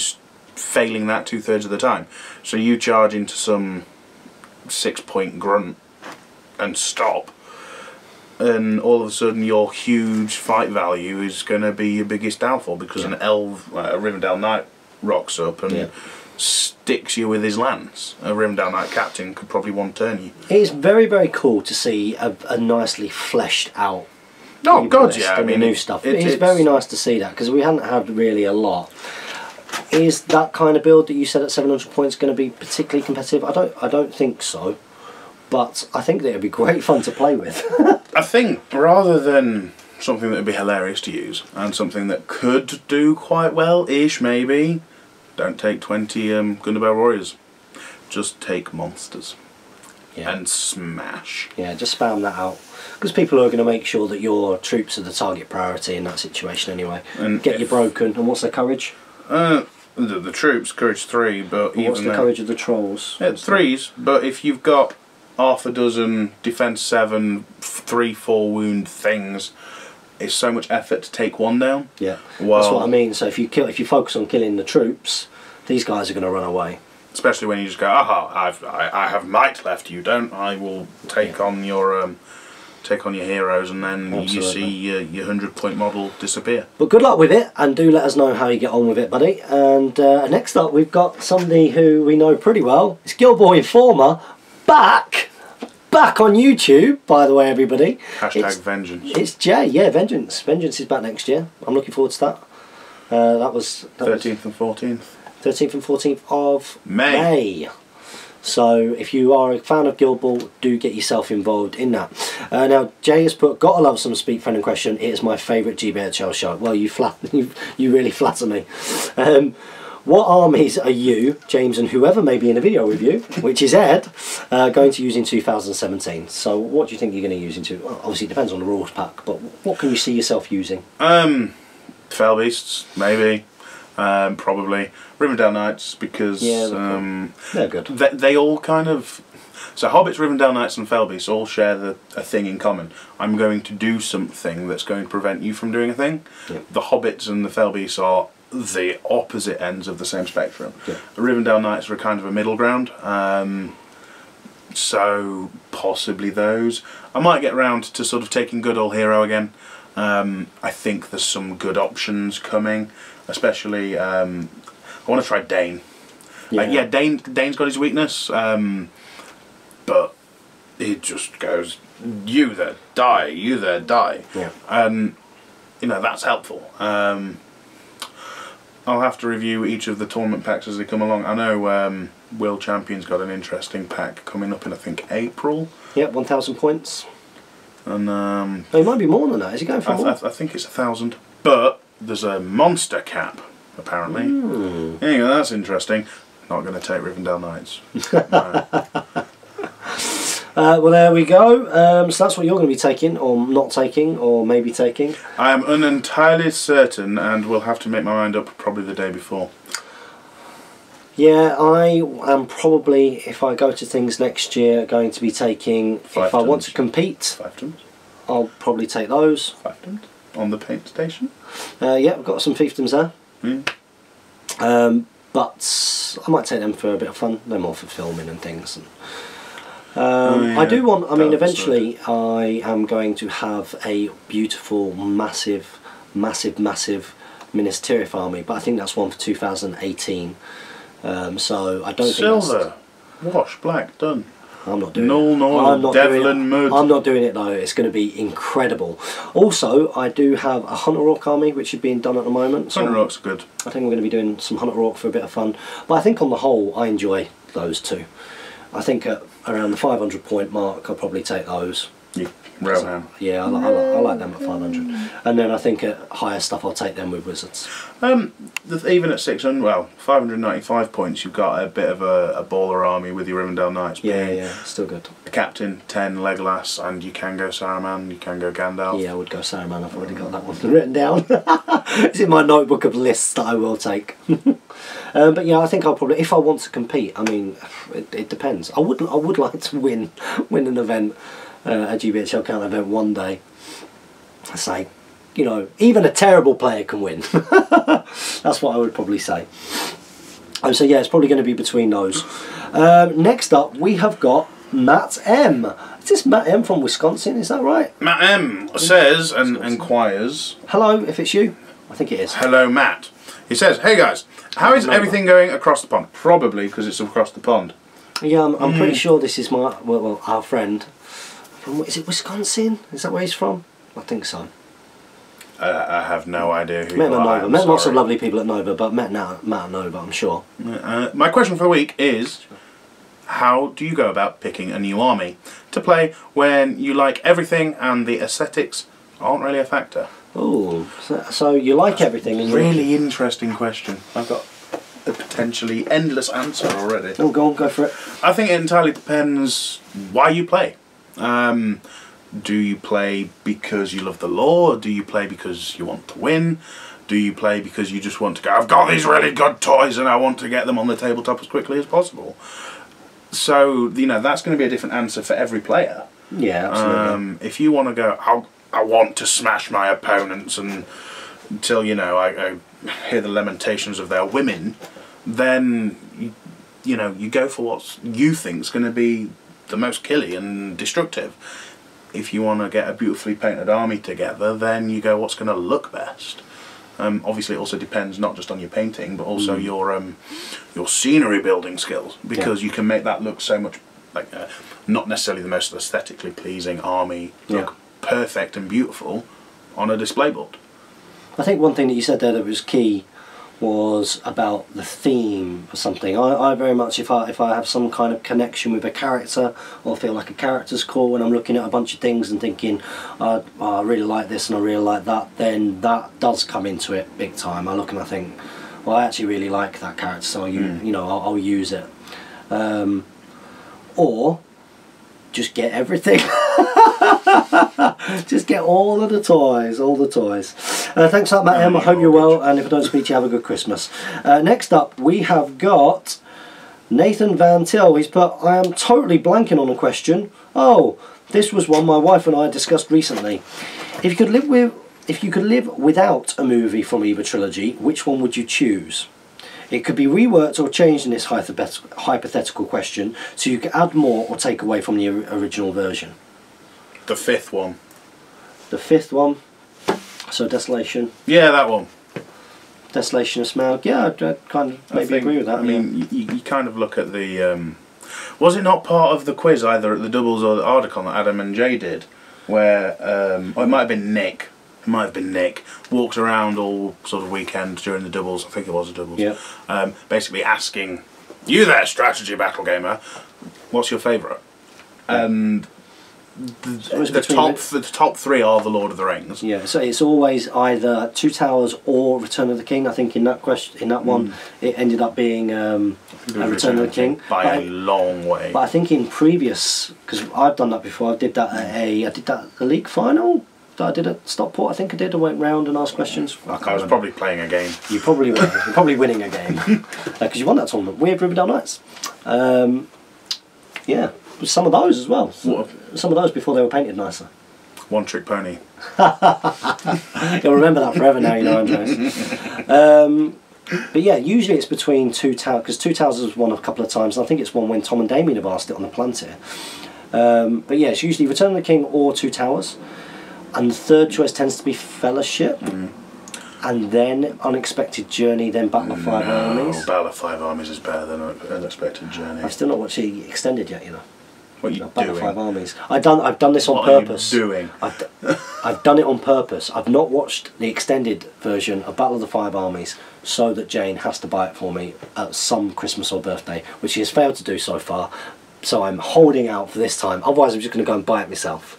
failing that 2/3 of the time. So you charge into some 6-point grunt and stop, and all of a sudden your huge fight value is going to be your biggest downfall because an elf, a Rivendell Knight, rocks up and sticks you with his lance. A Rivendell Knight captain could probably one-turn you. It is very, very cool to see a nicely fleshed out. Oh God, yeah! I mean, new stuff. It's very nice to see that because we hadn't had really a lot. Is that kind of build that you said at 700 points going to be particularly competitive? I don't think so, but I think that it'd be great fun to play with. I think rather than something that would be hilarious to use and something that could do quite well-ish maybe, don't take 20 Gundabad Warriors. Just take monsters and smash. Yeah, just spam that out. Because people are going to make sure that your troops are the target priority in that situation anyway. And get you broken. And what's their courage? The troops, courage 3, but what's the courage of the trolls? 3s, but if you've got half a dozen defense 7, 3-4 wound things. It's so much effort to take one down. Yeah, well, that's what I mean. So if you focus on killing the troops, these guys are going to run away. Especially when you just go, aha, I have might left. You don't. I will take on your heroes, and then you see your 100-point model disappear. But good luck with it, and do let us know how you get on with it, buddy. And next up, we've got somebody who we know pretty well. It's Guild Ball Informer, back on YouTube, by the way, everybody. Hashtag vengeance. It's Jay, yeah, vengeance. Vengeance is back next year. I'm looking forward to that. That was 13th and 14th. 13th and 14th of May. So if you are a fan of Guild Ball, do get yourself involved in that. Now Jay has put, gotta love some Speak Friend and Question. It is my favourite GBHL show. Well, you really flatter me. What armies are you, James, and whoever may be in the video with you, which is Ed, going to use in 2017? So what do you think you're going to use into? Well, obviously it depends on the rules pack, but what can you see yourself using? Fell Beasts, maybe. Probably Rivendell Knights, because they're good. They all kind of... So Hobbits, Rivendell Knights and Fell Beasts all share a thing in common. I'm going to do something that's going to prevent you from doing a thing. Yeah. The Hobbits and the Fell Beasts are the opposite ends of the same spectrum. Yeah. The Rivendell Knights are kind of a middle ground. So possibly those. I might get around to sort of taking good old hero again. I think there's some good options coming. Especially, I want to try Dane. Yeah, Dane's got his weakness, but he just goes, you there, die, you there, die. Yeah. And, you know, that's helpful. I'll have to review each of the tournament packs as they come along. I know World Champion's got an interesting pack coming up in, I think, April. Yep, 1,000 points. And it might be more than that. Is he going for more? I think it's 1,000. But there's a monster cap, apparently. There you go, that's interesting. Not going to take Rivendell Knights. No. Well, there we go. So that's what you're going to be taking, or not taking, or maybe taking. I am entirely certain, and will have to make my mind up probably the day before. Yeah, I am probably, if I go to things next year, going to be taking, if I want to compete, 5 tons. I'll probably take those. 5 tons? On the paint station? Yeah, I've got some fiefdoms there. Mm. But I might take them for a bit of fun. They're more for filming and things. And, yeah, I do want, I mean, eventually I am going to have a beautiful, massive Minas Tirith army, but I think that's one for 2018. So I don't think Silver, wash, black, done. I'm not doing it. No, Devlin mud. I'm not doing it though. It's going to be incredible. Also, I do have a Hunter Orc army which is being done at the moment. So Hunter Orc's good. I think we're going to be doing some Hunter Orc for a bit of fun. But I think on the whole, I enjoy those two. I think at around the 500 point mark, I'll probably take those. Yeah, I like them at 500. And then I think at higher stuff, I'll take them with Wizards. Even at 600, well, 595 points, you've got a bit of a baller army with your Rivendell Knights. Yeah, still good. A Captain, 10 Legolas, and you can go Saruman, you can go Gandalf. Yeah, I would go Saruman, I've already got that one written down. It's in my notebook of lists that I will take. But yeah, I think I'll probably, if I want to compete, I mean, it depends. I would like to win an event. A GBHL count event one day. I say, you know, even a terrible player can win. That's what I would probably say. So yeah, it's probably going to be between those. Next up, we have got Matt M. Is this Matt M from Wisconsin? Is that right? Matt M says and inquires. Hello, if it's you. I think it is. Hello, Matt. He says, hey guys, how is everything going across the pond? Probably because it's across the pond. Yeah, I'm pretty sure this is my our friend. Is it Wisconsin? Is that where he's from? I think so. I have no idea who you are. Met lots of lovely people at Nova, but met Matt at Nova, I'm sure. My question for the week is, how do you go about picking a new army to play when you like everything and the aesthetics aren't really a factor? Oh, so you like everything? And really interesting question. I've got a potentially endless answer already. Oh, go on, go for it. I think it entirely depends why you play. Do you play because you love the lore? Do you play because you want to win? Do you play because you just want to go, I've got these really good toys and I want to get them on the tabletop as quickly as possible? So, you know, that's going to be a different answer for every player. Yeah, absolutely. If you want to go, I want to smash my opponents until, you know, I hear the lamentations of their women, then, you know, you go for what you think is going to be the most killy and destructive. If you want to get a beautifully painted army together, then you go what's going to look best. Obviously, it also depends not just on your painting, but also your scenery building skills, because you can make that look so much like not necessarily the most aesthetically pleasing army look perfect and beautiful on a display board. I think one thing that you said there that was key was about the theme or something. I very much, if I have some kind of connection with a character, or feel like a character's cool when I'm looking at a bunch of things and thinking, I really like this and I really like that, then that does come into it big time. I look and I think, well, I actually really like that character, so you know, I'll use it. Or just get everything. Just get all of the toys, thanks for that, Matt M. I hope you're well, and if I don't speak to you, have a good Christmas. Next up, we have got Nathan Van Til. He's put, I am totally blanking on a question. Oh, this was one my wife and I discussed recently. If you could live without a movie from either trilogy, which one would you choose? It could be reworked or changed in this hypothetical question, so you could add more or take away from the original version. The fifth one. The fifth one. So Desolation. Yeah, that one. Desolation of Smaug. Yeah, I'd kind of maybe agree with that. I mean, you kind of look at the... was it not part of the quiz, either at the doubles or the Ardacon, that Adam and Jay did, where... or it might have been Nick. It might have been Nick. Walked around all sort of weekend during the doubles. I think it was the doubles. Yeah. Basically asking, you there, strategy battle gamer, what's your favourite? And... The top three are the Lord of the Rings. Yeah, so it's always either Two Towers or Return of the King. I think in that one, it ended up being Return of the King by a long way. But I think in previous, because I've done that before. I did that at a league final. I did at Stockport. I think I did. I went round and asked questions. I was probably playing a game. You probably were. You're probably winning a game because you won that tournament. Weird Riverdale Knights. Yeah. Some of those as well. Some of those before they were painted nicer. One trick pony. You'll remember that forever now, you know, Andres. But yeah, usually it's between Two Towers, because Two Towers has won a couple of times, and I think it's one when Tom and Damien have asked it on the Plantier. But yeah, it's usually Return of the King or Two Towers, and the third choice tends to be Fellowship. And then Unexpected Journey, then Battle of Five Armies. Battle of Five Armies is better than Unexpected Journey. I've still not watched the extended yet, you know. What are you Battle doing? of Five Armies. I've done this on purpose. What are you doing? I've done it on purpose. I've not watched the extended version of Battle of the Five Armies so that Jane has to buy it for me at some Christmas or birthday, which she has failed to do so far. So I'm holding out for this time. Otherwise, I'm just going to go and buy it myself.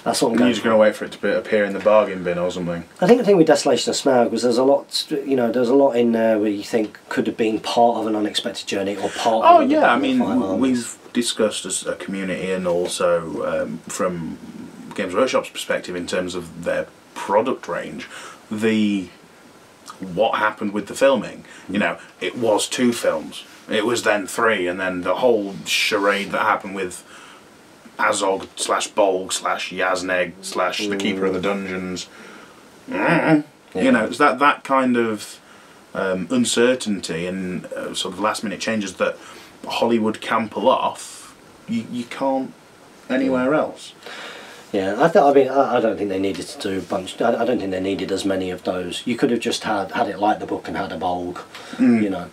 That's what I'm going. You're just going to wait for it to appear in the bargain bin or something. I think the thing with Desolation of Smaug was there's a lot, you know, there's a lot in there where you think could have been part of an Unexpected Journey or part. Oh of yeah, I mean we've discussed as a community and also from Games Workshop's perspective in terms of their product range, what happened with the filming. You know, it was 2 films. It was then 3, and then the whole charade that happened with Azog / Bolg / Yazneg / the Keeper of the Dungeons. You know, it's that kind of uncertainty and sort of last minute changes that Hollywood can pull off. You can't anywhere else. Yeah, I don't think they needed to do a bunch. I don't think they needed as many of those. You could have just had it like the book and had a Bolg, you know,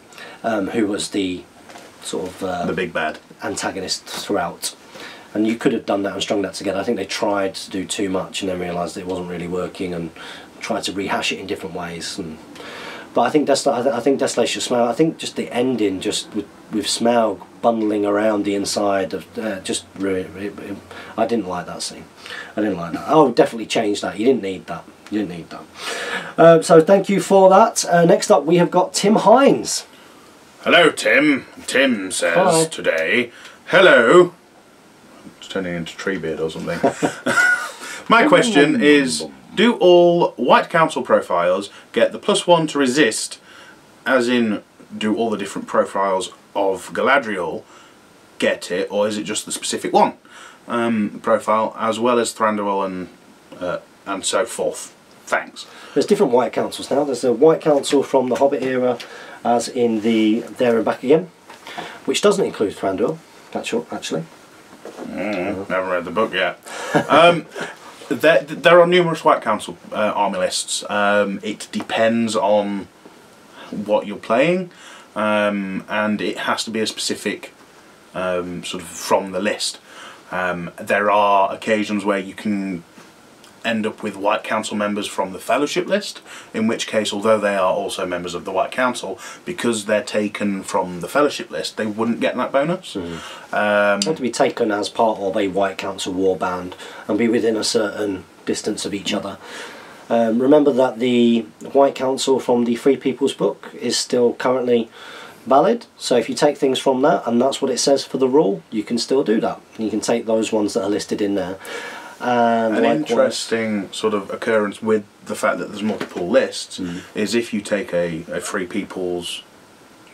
who was the sort of the big bad antagonist throughout. And you could have done that and strung that together. I think they tried to do too much and then realised it wasn't really working and tried to rehash it in different ways. But I think Desolation of Smaug, I think just the ending, just with Smaug bundling around the inside of, I didn't like that scene. I didn't like that. I would definitely change that. You didn't need that. You didn't need that. So thank you for that. Next up we have got Tim Hines. Hello Tim. Tim says Hi. Today, hello. It's turning into Treebeard or something. My question is, do all White Council profiles get the +1 to resist, as in do all the different profiles of Galadriel get it, or is it just the specific one profile, as well as Thranduil and so forth? Thanks. There's different White Councils now. There's a White Council from the Hobbit era, as in the There and Back Again, which doesn't include Thranduil, actually. Haven't read the book yet. There are numerous White Council army lists. It depends on what you're playing, and it has to be a specific sort of from the list. There are occasions where you can end up with White Council members from the Fellowship list, in which case, although they are also members of the White Council, because they're taken from the Fellowship list, they wouldn't get that bonus. They have to be taken as part of a White Council warband and be within a certain distance of each other. Remember that the White Council from the Free People's Book is still currently valid, so if you take things from that and that's what it says for the rule, you can still do that. You can take those ones that are listed in there. And an interesting sort of occurrence with the fact that there's multiple lists is if you take a Free People's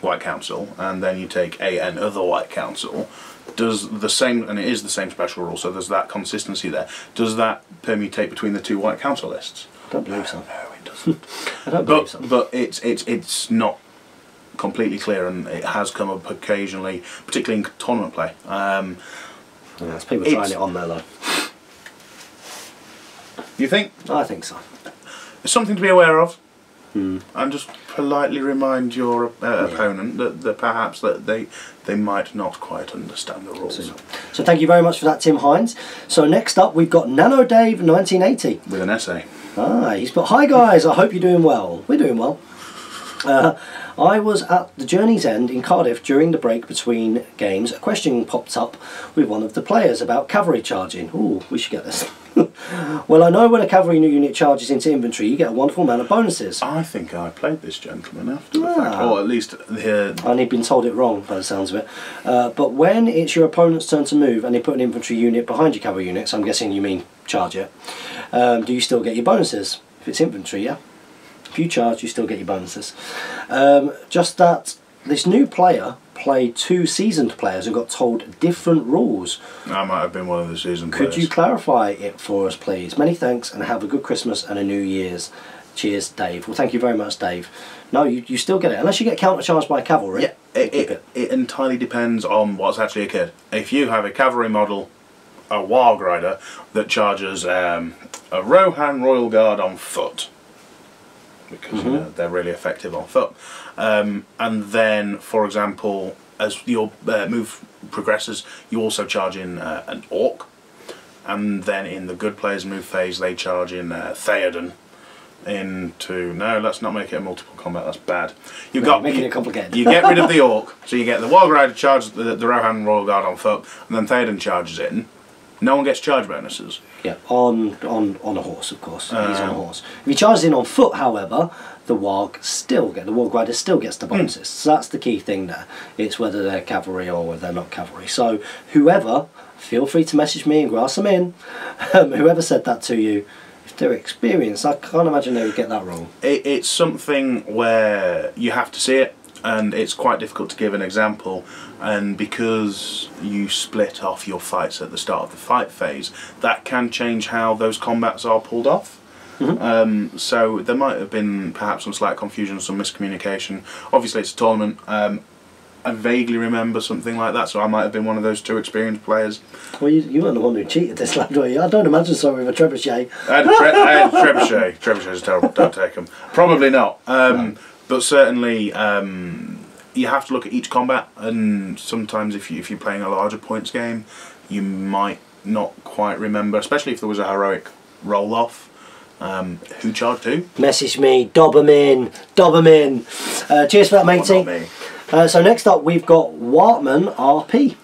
White Council and then you take another White Council, does the same, and it is the same special rule, so there's that consistency there, does that permutate between the two White Council lists? I don't believe so. No, it doesn't. I don't believe so. But it's not completely clear, and it has come up occasionally, particularly in tournament play. There's people trying it on there though. You think? I think so. It's something to be aware of, and just politely remind your opponent that perhaps that they might not quite understand the rules. So thank you very much for that, Tim Hines. So next up we've got Nano Dave 1980 with an essay. He's put, "Hi guys, I hope you're doing well." We're doing well. I was at the Journey's End in Cardiff during the break between games. A question popped up with one of the players about cavalry charging. Ooh, we should get this. Well, I know when a cavalry unit charges into infantry, you get a wonderful amount of bonuses. I think I played this gentleman after the fact, or at least here. And he'd been told it wrong by the sounds of it. But when it's your opponent's turn to move and they put an infantry unit behind your cavalry unit, so I'm guessing you mean charge it, do you still get your bonuses? If it's infantry, yeah? If you charge, you still get your bonuses. Just that this new player played two seasoned players and got told different rules. I might have been one of the seasoned players. Could you clarify it for us, please? Many thanks, and have a good Christmas and a New Year's. Cheers, Dave. Well, thank you very much, Dave. No, you still get it. Unless you get counter-charged by cavalry. Yeah, it entirely depends on what's actually occurred. If you have a cavalry model, a Warg Rider, that charges a Rohan Royal Guard on foot, because you know, they're really effective on foot. And then, for example, as your move progresses, you also charge in an Orc. And then in the good players move phase, they charge in Theoden into... No, let's not make it a multiple combat, that's bad. Making it complicated. You get rid of the Orc, so you get the Warg Rider charges the Rohan Royal Guard on foot, and then Theoden charges in. No one gets charge bonuses. Yeah, on a horse, of course. He's on a horse. If he charges in on foot, however, the Warg Rider still gets the bonuses. So that's the key thing there. It's whether they're cavalry or whether they're not cavalry. So whoever, feel free to message me and grass them in. Whoever said that to you, if they're experienced, I can't imagine they would get that wrong. It's something where you have to see it, and it's quite difficult to give an example, and because you split off your fights at the start of the fight phase, that can change how those combats are pulled off. So there might have been perhaps some slight confusion, some miscommunication. Obviously it's a tournament. I vaguely remember something like that, so I might have been one of those two experienced players. Well, you weren't the one who cheated this lad, were you? I don't imagine so with a trebuchet. I had a trebuchet. Trebuchets are terrible, don't take them. Probably not. No. But certainly you have to look at each combat, and sometimes if you're playing a larger points game, you might not quite remember, especially if there was a heroic roll-off. Who charged who? Message me, dob them in. Cheers for that, matey. Not me. So next up we've got Wartman RP.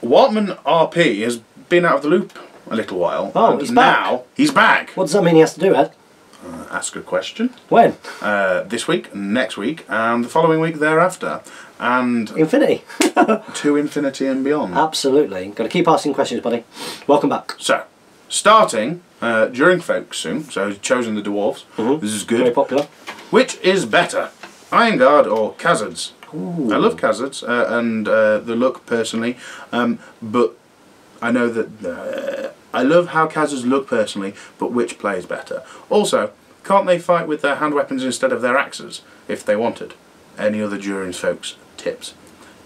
Wartman RP has been out of the loop a little while. Oh, he's back. Now he's back. What does that mean he has to do, Ed? Ask a question. When? This week, next week, and the following week thereafter. And infinity. To infinity and beyond. Absolutely. Got to keep asking questions, buddy. Welcome back. So, starting during Folk soon, so chosen the dwarves. This is good. Very popular. Which is better, Iron Guard or Khazards? Ooh. I love Khazards and the look personally, but I know that I love how Khazards look personally, but which plays better? Also, can't they fight with their hand weapons instead of their axes if they wanted? Any other Durin's folks tips?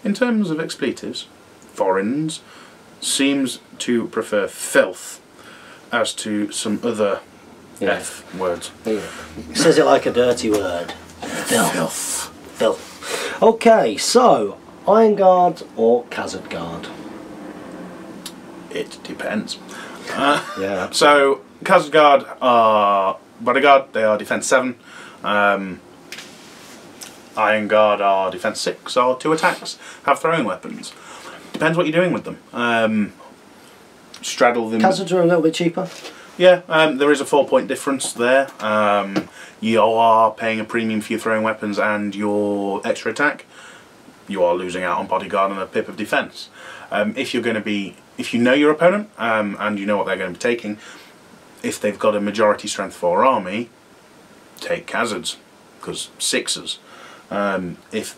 In terms of expletives, foreigners seems to prefer filth as to some other F words. Yeah. Says it like a dirty word. Filth. Filth. Okay, so Iron Guard or Khazard Guard? It depends. Yeah. So Khazard Guard are bodyguard. They are defense 7. Iron Guard are defense 6 or 2 attacks. Have throwing weapons. Depends what you're doing with them. Straddle them. Khazards are a little bit cheaper. Yeah, there is a 4-point difference there. You are paying a premium for your throwing weapons and your extra attack. You are losing out on bodyguard and a pip of defense. If you know your opponent and you know what they're going to be taking, if they've got a majority strength 4 army, take Khazards, because 6s. If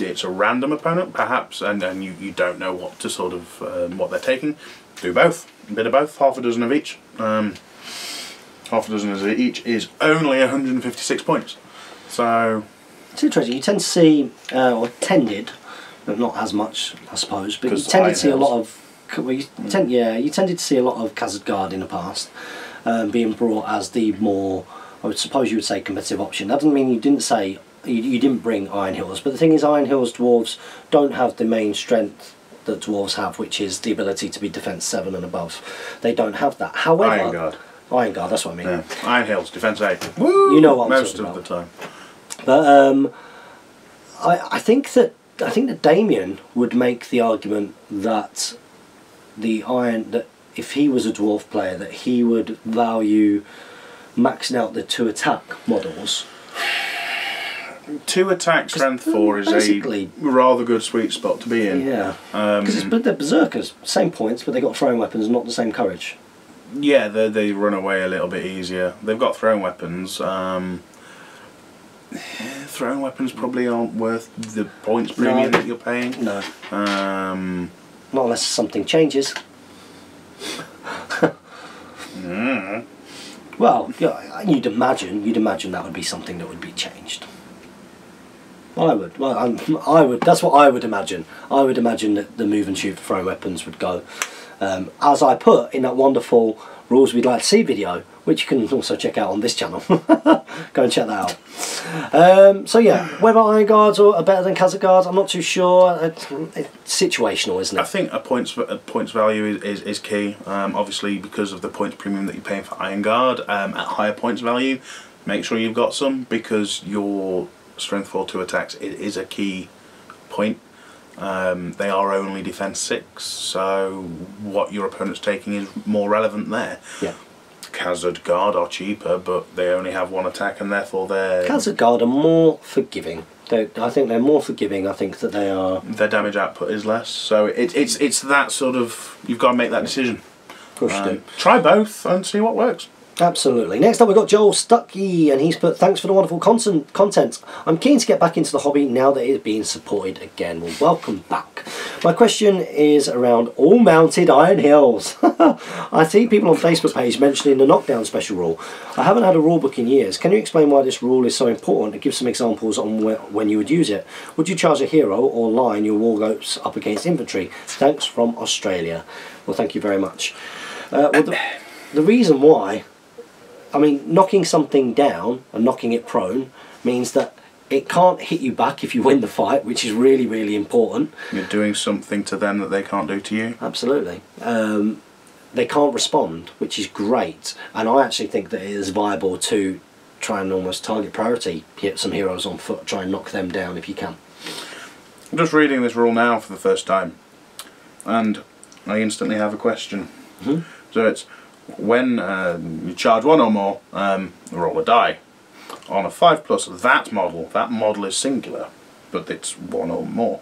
it's a random opponent, perhaps, and you don't know what to sort of what they're taking, do both. A bit of both, half a dozen of each. Half a dozen of each is only 156 points. So it's interesting. You tend to see, or tended, but not as much, I suppose. But you tended to see a lot of. Well, you tended to see a lot of Khazard Guard in the past, being brought as the more, I would suppose you would say, competitive option. That doesn't mean you didn't say. You didn't bring Iron Hills, but the thing is, Iron Hills dwarves don't have the main strength that dwarves have, which is the ability to be defense 7 and above. They don't have that. However, Iron Guard, that's what I mean. Yeah. Iron Hills, defense 8. Woo! You know what I'm most talking of about. the time. But I think that Damien would make the argument that that if he was a dwarf player, that he would value maxing out the 2 attack models. 2 attack strength 4 is a rather good sweet spot to be in. Yeah, because they're berserkers, same points, but they got throwing weapons, not the same courage. Yeah, they run away a little bit easier. They've got throwing weapons. Throwing weapons probably aren't worth the points premium that you're paying. No. Not unless something changes. Well, yeah, you'd imagine that would be something that would be changed. I would. Well, I would. That's what I would imagine. I would imagine that the move and shoot for throwing weapons would go, as I put in that wonderful Rules We'd Like to See video, which you can also check out on this channel. Go and check that out. So yeah, whether Iron Guards are better than Khazard Guards, I'm not too sure. It's situational, isn't it? I think a points value is key. Obviously, because of the points premium that you're paying for Iron Guard, at higher points value, make sure you've got some, because your strength 4 2 attacks is a key point. They are only defense 6, so what your opponent's taking is more relevant there. Yeah. Khazard Guard are cheaper, but they only have 1 attack, and therefore they're... Khazard Guard are more forgiving. I think they're more forgiving. I think that they are... Their damage output is less, so it's that sort of... You've got to make that decision. Of course you do. Try both and see what works. Absolutely. Next up we've got Joel Stuckey, and he's put, thanks for the wonderful content. I'm keen to get back into the hobby now that it is being supported again. Well, welcome back. My question is around all mounted Iron Hills. I see people on Facebook page mentioning the knockdown special rule. I haven't had a rule book in years. Can you explain why this rule is so important and give some examples on when you would use it? Would you charge a hero or line your war goats up against infantry? Thanks from Australia. Well, thank you very much. Well, the reason why, I mean, knocking something down and knocking it prone means that it can't hit you back if you win the fight, which is really, really important. You're doing something to them that they can't do to you. Absolutely. They can't respond, which is great. And I actually think that it is viable to try and almost target priority, hit some heroes on foot, try and knock them down if you can. I'm just reading this rule now for the first time, and I instantly have a question. So it's, when you charge 1 or more, roll a die. On a 5+, that model is singular, but it's 1 or more.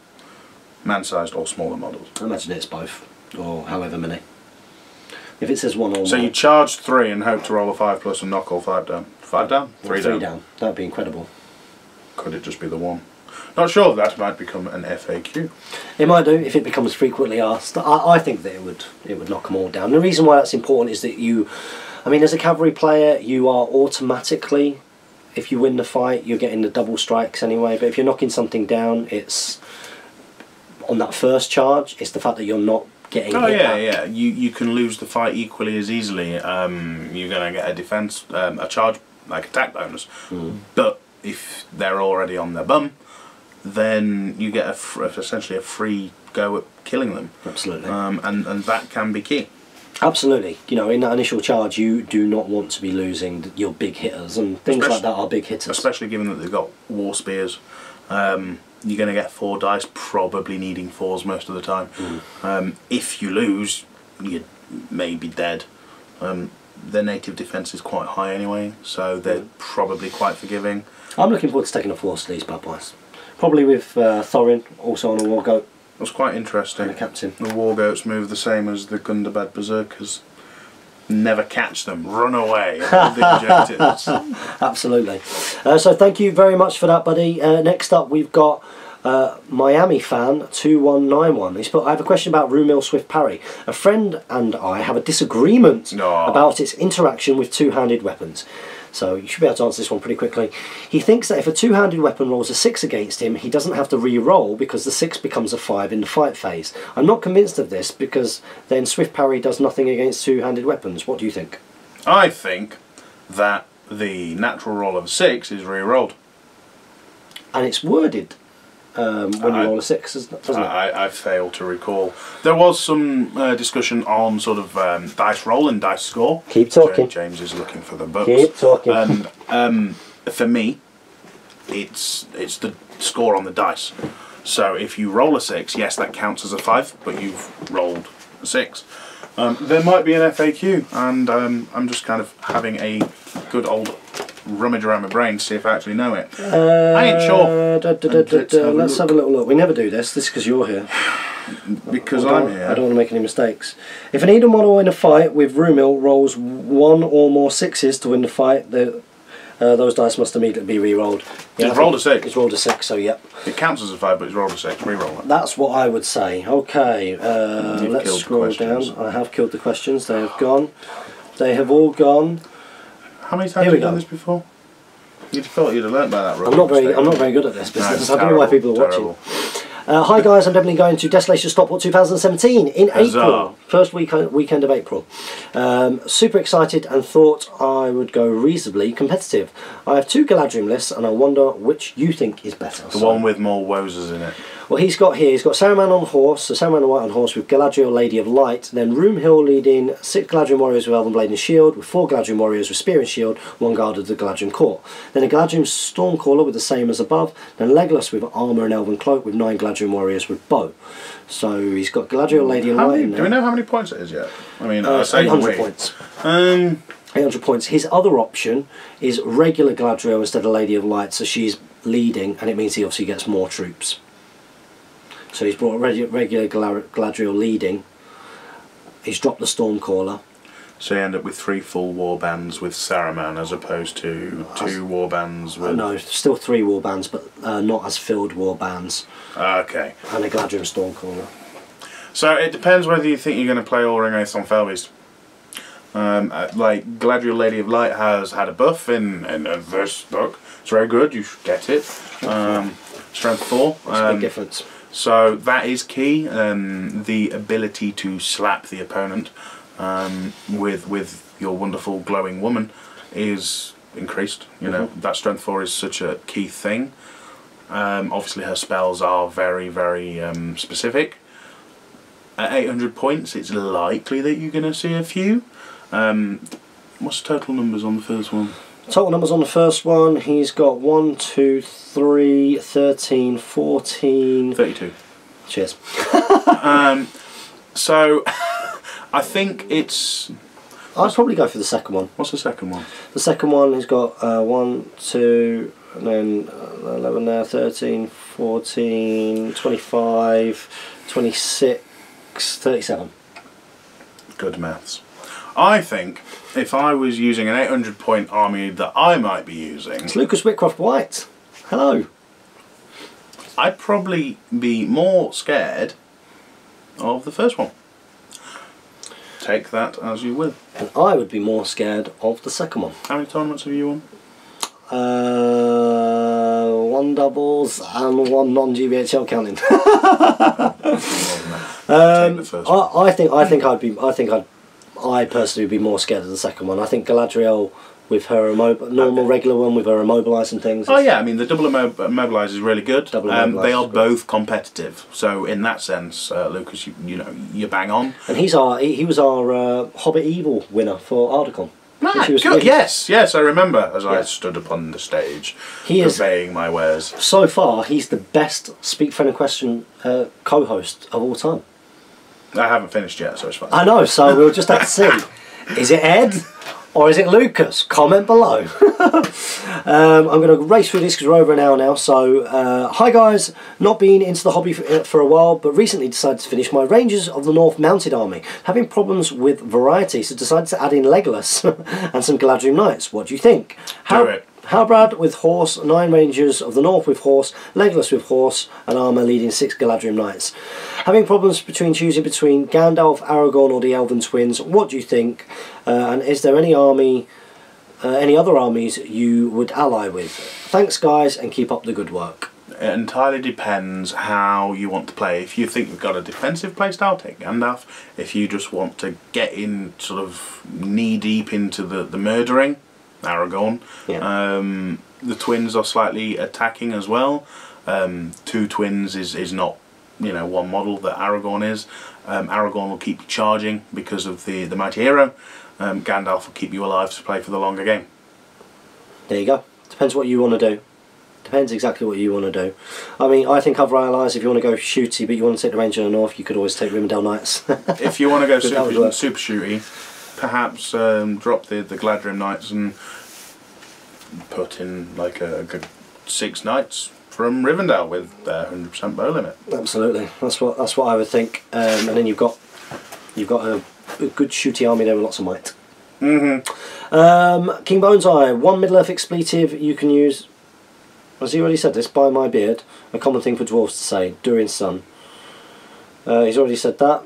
Man-sized or smaller models. I imagine it's both, or however many. If it says 1 or more. So you charge 3 and hope to roll a 5+ and knock all 5 down. 5 down? 3 down. 3 down. That'd be incredible. Could it just be the 1? Not sure that might become an FAQ. It might do if it becomes frequently asked. I think that it would knock them all down. The reason why that's important is that as a cavalry player, you are automatically, if you win the fight, you're getting the double strikes anyway. But if you're knocking something down, it's on that first charge. It's the fact that you're not getting hit back. Yeah. You can lose the fight equally as easily. You're going to get a defense, a charge, like attack bonus. But if they're already on their bum, then you get essentially a free go at killing them. Absolutely. And that can be key. Absolutely. In that initial charge, you do not want to be losing your big hitters, and things like that are big hitters. Especially given that they've got war spears. You're going to get 4 dice, probably needing 4s most of the time. If you lose, you may be dead. Their native defence is quite high anyway, so they're probably quite forgiving. I'm looking forward to taking a force to these bad boys. Probably with Thorin, also on a war goat. That's quite interesting. And a captain. The war goats move the same as the Gundabad berserkers. Never catch them, run away, and the objectives. Absolutely. So thank you very much for that, buddy. Next up we've got Miami fan 2191. He's put, I have a question about Rumil Swift Parry. A friend and I have a disagreement about its interaction with two-handed weapons. So you should be able to answer this one pretty quickly. He thinks that if a two-handed weapon rolls a 6 against him, he doesn't have to re-roll because the 6 becomes a 5 in the fight phase. I'm not convinced of this because then Swift Parry does nothing against two-handed weapons. What do you think? I think that the natural roll of a 6 is re-rolled. And it's worded when you roll a 6, doesn't it? I fail to recall. There was some discussion on sort of dice roll and dice score. Keep talking. James is looking for the books. Keep talking. And for me, it's the score on the dice. So if you roll a 6, yes, that counts as a 5, but you've rolled a 6. There might be an FAQ, and I'm just kind of having a good old rummage around my brain to see if I actually know it. I ain't sure. Let's have a little look. We never do this. This is because you're here. Because I'm here. I don't want to make any mistakes. If an Edom model in a fight with Rumil rolls 1 or more 6s to win the fight, those dice must immediately be re-rolled. Yeah, it's rolled a 6. It's rolled a 6, so yep. It counts as a 5, but it's rolled a 6. Re-roll it. That's what I would say. Okay, let's scroll down. I have killed the questions. They have gone. They have all gone. How many times have you done this before? You'd thought you'd have learnt by that. I'm not very good at this business. No, I don't know why people are watching. Hi guys, I'm definitely going to Desolation Stockport 2017 in April. First weekend of April. Super excited and thought I would go reasonably competitive. I have 2 Galadriel lists and I wonder which you think is better. The one with more Wozers in it. Well, he's got Saruman on horse, so Saruman the White on horse with Galadriel, Lady of Light, then Rumhill leading 6 Galadriel warriors with Elven Blade and Shield, with 4 Galadriel warriors with Spear and Shield, 1 guard of the Galadriel Court. Then a Galadriel Stormcaller with the same as above, then Legolas with armour and Elven Cloak with 9 Galadriel warriors with bow. So he's got Galadriel, Lady of Light in there. Do we know how many points it is yet? I mean, 800 points. 800 points. His other option is regular Galadriel instead of Lady of Light, so she's leading, and it means he obviously gets more troops. So he's brought regular Galadriel leading. He's dropped the Stormcaller. So you end up with 3 full war bands with Saruman as opposed to 2 war bands with... No, still 3 war bands, but not as filled war bands. Okay. And a Galadriel Stormcaller. So it depends whether you think you're going to play All Ring Ace on Felbeast. Like Galadriel Lady of Light has had a buff in this book. It's very good, you should get it. Strength 4. That's a big difference. So that is key, the ability to slap the opponent with your wonderful glowing woman is increased. You know, that strength 4 is such a key thing. Obviously her spells are very, very specific. At 800 points it's likely that you're going to see a few. What's the total numbers on the first one? Total numbers on the first one, he's got 1, 2, 3, 13, 14... 32. Cheers. So, I think it's... I'd probably go for the second one. What's the second one? The second one, he's got 1, 2, and then 11 there, 13, 14, 25, 26, 37. Good maths. I think if I was using an 800 point army that I might be using... It's Lucas Whitcroft White. Hello. I'd probably be more scared of the first one. Take that as you will. And I would be more scared of the second one. How many tournaments have you won? 1 doubles and 1 non-GBHL counting. Take the first one. I personally would be more scared of the second one. I think Galadriel with her regular one with her immobilise and things. Oh yeah, I mean the double immobilise is really good. They are is both competitive, so in that sense, Lucas, you know, you bang on. And he was our Hobbit Evil winner for Ardacon. Good. Yes, I remember as I stood upon the stage, conveying my wares. So far, he's the best Speak Friendly Question co-host of all time. I haven't finished yet, so it's fine. I know, so we'll just have to see. Is it Ed? Or is it Lucas? Comment below. I'm going to race through this because we're over an hour now. So, hi guys. Not been into the hobby for a while, but recently decided to finish my Rangers of the North Mounted Army. Having problems with variety, so decided to add in Legolas and some Galadriel Knights. What do you think? Do it. Halbrand with horse, 9 Rangers of the North with horse, Legolas with horse, and armour leading 6 Galadriel Knights. Having problems choosing between Gandalf, Aragorn or the Elven Twins, what do you think? And is there any other armies you would ally with? Thanks guys, and keep up the good work. It entirely depends how you want to play. If you think you've got a defensive playstyle, take Gandalf. If you just want to get in sort of knee deep into the murdering, Aragorn. Yeah. The twins are slightly attacking as well. 2 twins is not, you know, one model that Aragorn is. Aragorn will keep you charging because of the mighty hero. Gandalf will keep you alive to play for the longer game. There you go. Depends what you want to do. Depends exactly what you want to do. I mean, I think other allies, if you want to go shooty but you want to take the Ranger of the North, you could always take Rivendell Knights. If you want to go super shooty, perhaps drop the Galadriel Knights and put in like a good 6 Knights from Rivendell with their 100% bow limit. Absolutely, that's what I would think. And then you've got a good shooty army there with lots of might. King Bone's Eye, 1 Middle-earth expletive you can use. Has he already said this? By my beard, a common thing for dwarves to say. Durin's son. He's already said that.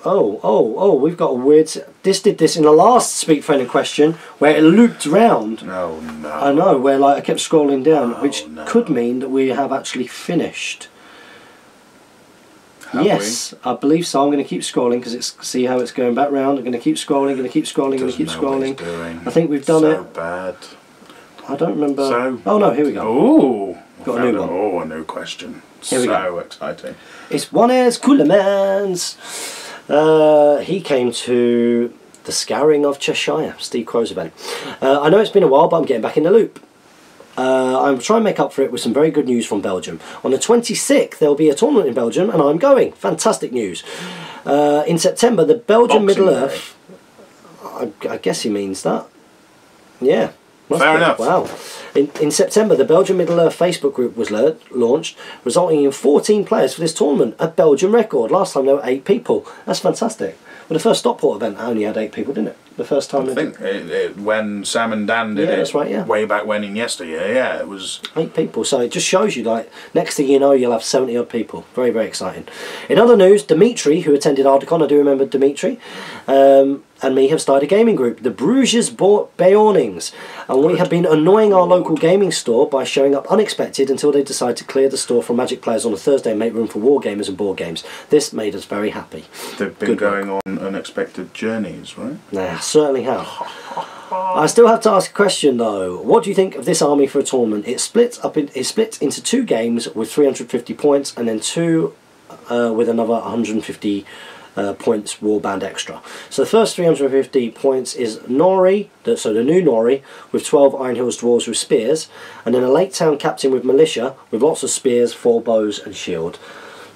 Oh, we've got a weird... This did this in the last Speak Friendly Question, where it looped round. Oh, no. I know, where like I kept scrolling down, which could mean that we have actually finished. Yes, I believe so. I'm going to keep scrolling because see how it's going back round. I'm going to keep scrolling, going to keep scrolling, going to keep scrolling. I think we've done it. So bad. I don't remember. Oh no, here we go. Oh, got a new one. Oh, a new question. Here we go. So exciting. It's One Airs Coolermans. He came to the Scouring of Cheshire, Steve Crow's event. I know it's been a while, but I'm getting back in the loop. I'm trying to make up for it with some very good news from Belgium. On the 26th, there will be a tournament in Belgium, and I'm going. Fantastic news. In September, the Belgian Middle-earth... I guess he means that. Yeah. Fair enough. Wow. In September, the Belgian Middle-earth Facebook group was launched, resulting in 14 players for this tournament, a Belgian record. Last time there were 8 people. That's fantastic. Well, the first Stockport event only had 8 people, didn't it? The first time. I think when Sam and Dan did that's right, way back when in yesteryear, it was 8 people. So it just shows you, like, next thing you know, you'll have 70 odd people. Very, very exciting. In other news, Dimitri, who attended Ardacon, I do remember Dimitri, and me have started a gaming group, the Bruges Beornings, and we have been annoying our local gaming store by showing up unexpected until they decide to clear the store from Magic players on a Thursday and make room for war gamers and board games. This made us very happy. They've been going on unexpected journeys, right? They certainly have. I still have to ask a question though. What do you think of this army for a tournament? It's split into 2 games with 350 points, and then 2 with another 150 points warband extra. So the first 350 points is Nori, so the new Nori, with 12 Iron Hills dwarves with spears, and then a Lake Town captain with militia with lots of spears, 4 bows and shield.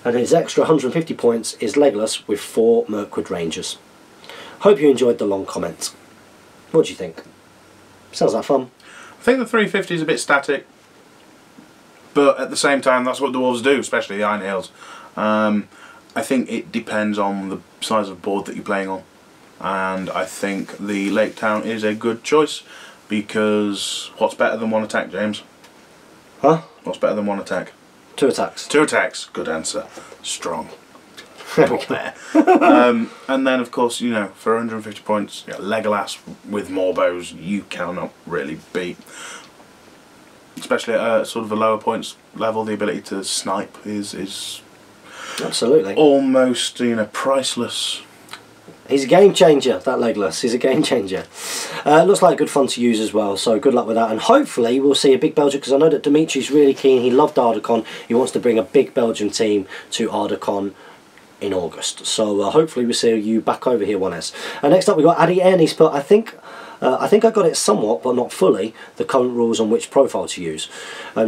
And his extra 150 points is Legolas with 4 Mirkwood Rangers. Hope you enjoyed the long comment. What do you think? Sounds like fun. I think the 350 is a bit static, but at the same time that's what dwarves do, especially the Iron Hills. I think it depends on the size of board that you're playing on, and I think the Lake Town is a good choice because what's better than 1 attack, James? Huh? What's better than 1 attack? 2 attacks. 2 attacks. Good answer. Strong. There we go. There. And then, of course, you know, for 150 points, you know, Legolas with more bows, you cannot really beat. Especially at sort of a lower points level, the ability to snipe is absolutely almost, you know, priceless. He's a game changer, that Legolas. He's a game changer. Looks like good fun to use as well, so good luck with that. And hopefully we'll see a big Belgian, because I know that Dimitri's really keen. He loved Ardacon. He wants to bring a big Belgian team to Ardacon in August. So hopefully we'll see you back over here, 1S. Next up we've got Addy N. He's put, I think I got it somewhat, but not fully, the current rules on which profile to use.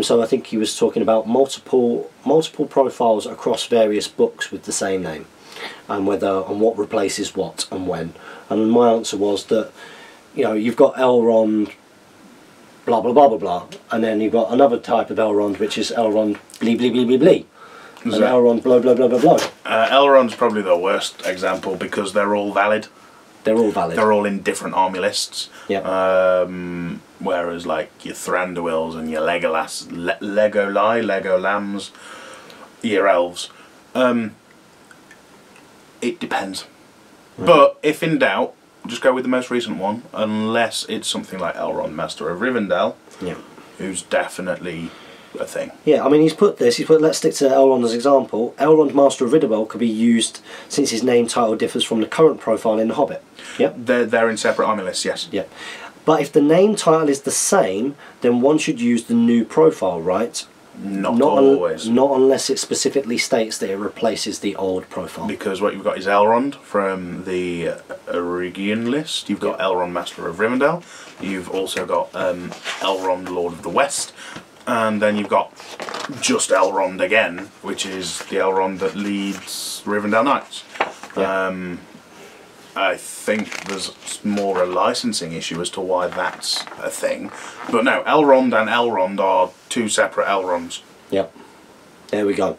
So I think he was talking about multiple profiles across various books with the same name, and what replaces what and when. And my answer was that, you know, you've got Elrond blah blah blah blah blah, and then you've got another type of Elrond which is Elrond blee blee blee blee blee, and Elrond blah blah blah blah blah. Elrond's probably the worst example because they're all valid. They're all valid. They're all in different army lists. Yeah. Whereas like your Thranduils and your Legolas, Legolams, your elves, it depends. But if in doubt, just go with the most recent one, unless it's something like Elrond, Master of Rivendell, who's definitely a thing. Yeah, I mean, he's put, let's stick to Elrond as example. Elrond, Master of Rivendell, could be used since his name title differs from the current profile in The Hobbit. Yep. They're in separate army lists, yes. Yep. But if the name title is the same, then one should use the new profile, right? Not always. Not unless it specifically states that it replaces the old profile. Because what you've got is Elrond from the Eregion list. You've got Elrond, Master of Rivendell. You've also got Elrond, Lord of the West. And then you've got just Elrond again, which is the Elrond that leads Rivendell Knights. Yeah. I think there's more a licensing issue as to why that's a thing. But no, Elrond and Elrond are 2 separate Elronds. Yep. There we go.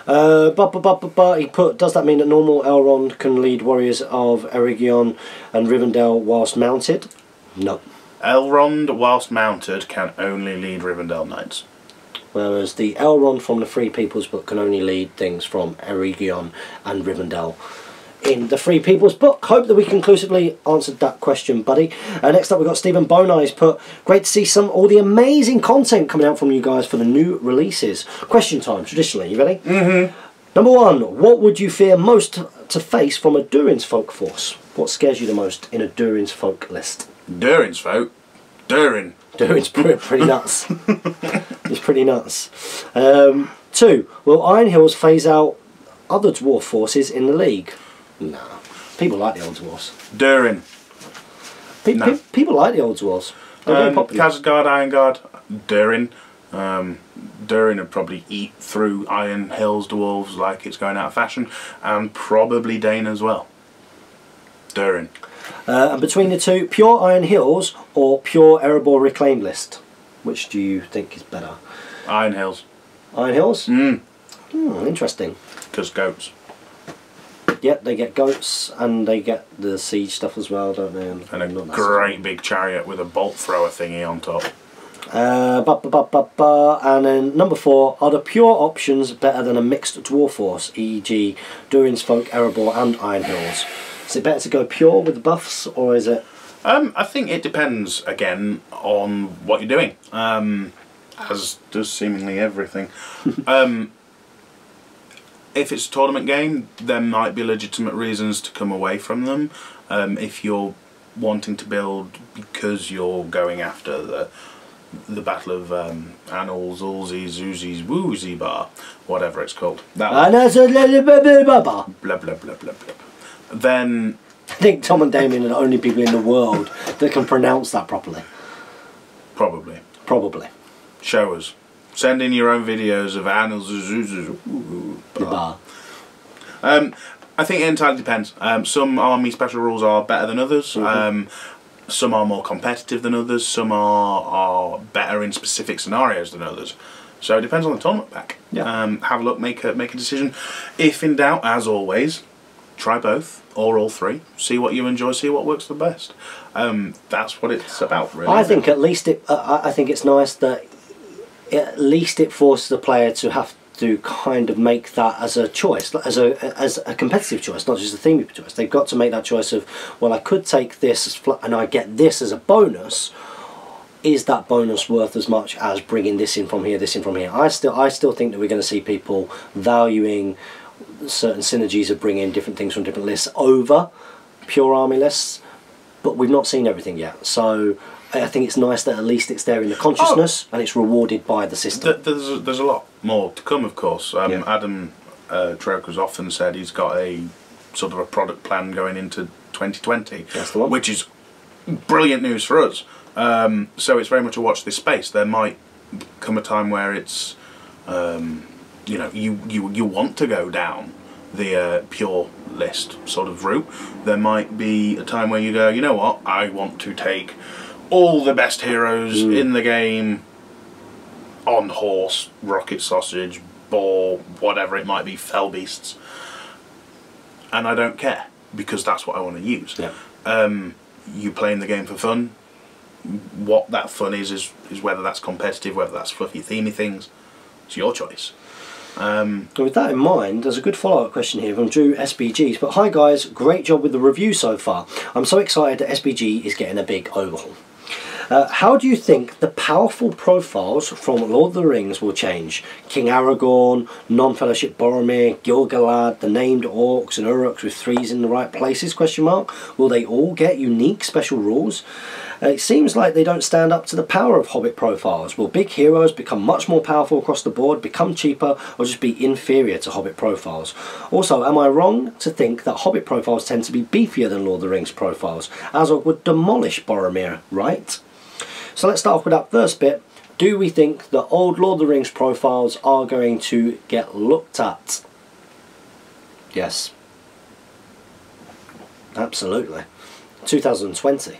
He put, does that mean that normal Elrond can lead warriors of Eregion and Rivendell whilst mounted? No. Elrond, whilst mounted, can only lead Rivendell Knights. Whereas the Elrond from the Free People's Book can only lead things from Eregion and Rivendell in the Free People's Book. Hope that we conclusively answered that question, buddy. Next up we've got Stephen Boney's put, great to see all the amazing content coming out from you guys for the new releases. Question time, traditionally. You ready? Mm-hmm. Number 1, what would you fear most to face from a Durin's folk force? What scares you the most in a Durin's folk list? Durin's folk? Durin's pretty nuts. He's pretty nuts. 2, will Iron Hills phase out other dwarf forces in the league? No. People like the old dwarves. Durin. People like the old dwarves. They're very popular. Kazgard, Ironguard, Durin. Durin would probably eat through Iron Hills dwarves like it's going out of fashion, and probably Dane as well. Durin. And between the 2, pure Iron Hills or pure Erebor Reclaimed list? Which do you think is better? Iron Hills. Iron Hills? Interesting. Because goats. Yep, they get goats and they get the siege stuff as well, don't they? And a great big chariot with a bolt thrower thingy on top. And then number 4, are the pure options better than a mixed dwarf force, e.g. Durin's Folk, Erebor and Iron Hills? Is it better to go pure with the buffs, or is it... I think it depends, again, on what you're doing. As does seemingly everything. If it's a tournament game, there might be legitimate reasons to come away from them. If you're wanting to build because you're going after the Battle of Annals, Ulzi, Zuzi's, Woozy Bar, whatever it's called. That blah, blah, blah, blah, blah. Then... I think Tom and Damien are the only people in the world that can pronounce that properly. Probably. Probably. Show us. Send in your own videos of Annals, Bar. I think it entirely depends. Some army special rules are better than others. Some are more competitive than others. Some are better in specific scenarios than others. So it depends on the tournament pack. Yeah. Have a look, make a decision. If in doubt, as always, try both or all 3. See what you enjoy. See what works the best. That's what it's about, really. I think at least I think it's nice that at least it forces the player to have to kind of make that as a choice, as a competitive choice, not just a theme choice. They've got to make that choice of, well, I could take this and I get this as a bonus. Is that bonus worth as much as bringing this in from here, this in from here? I still think that we're going to see people valuing certain synergies of bringing different things from different lists over pure army lists, but we've not seen everything yet. So I think it's nice that at least it's there in the consciousness and it's rewarded by the system. There's a lot more to come, of course. Adam Troker's often said he's got a sort of a product plan going into 2020, That's the one. which is brilliant news for us. So it's very much a watch this space. There might come a time where it's you know, you want to go down the pure list sort of route. There might be a time where you go, you know what, I want to take all the best heroes in the game on horse, rocket sausage, boar, whatever it might be, fell beasts, and I don't care because that's what I want to use. Yeah. You playing the game for fun. What that fun is whether that's competitive, whether that's fluffy, themey things. It's your choice. With that in mind, there's a good follow-up question here from Drew SBGs. But hi guys, great job with the review so far. I'm so excited that SBG is getting a big overhaul. How do you think the powerful profiles from Lord of the Rings will change? King Aragorn, non-fellowship Boromir, Gil-galad, the named orcs and uruks with threes in the right places, question mark? Will they all get unique special rules? It seems like they don't stand up to the power of Hobbit profiles. Will big heroes become much more powerful across the board, become cheaper, or just be inferior to Hobbit profiles? Also, am I wrong to think that Hobbit profiles tend to be beefier than Lord of the Rings profiles? Azog would demolish Boromir, right? So let's start off with that first bit. Do we think that old Lord of the Rings profiles are going to get looked at? Yes. Absolutely. 2020.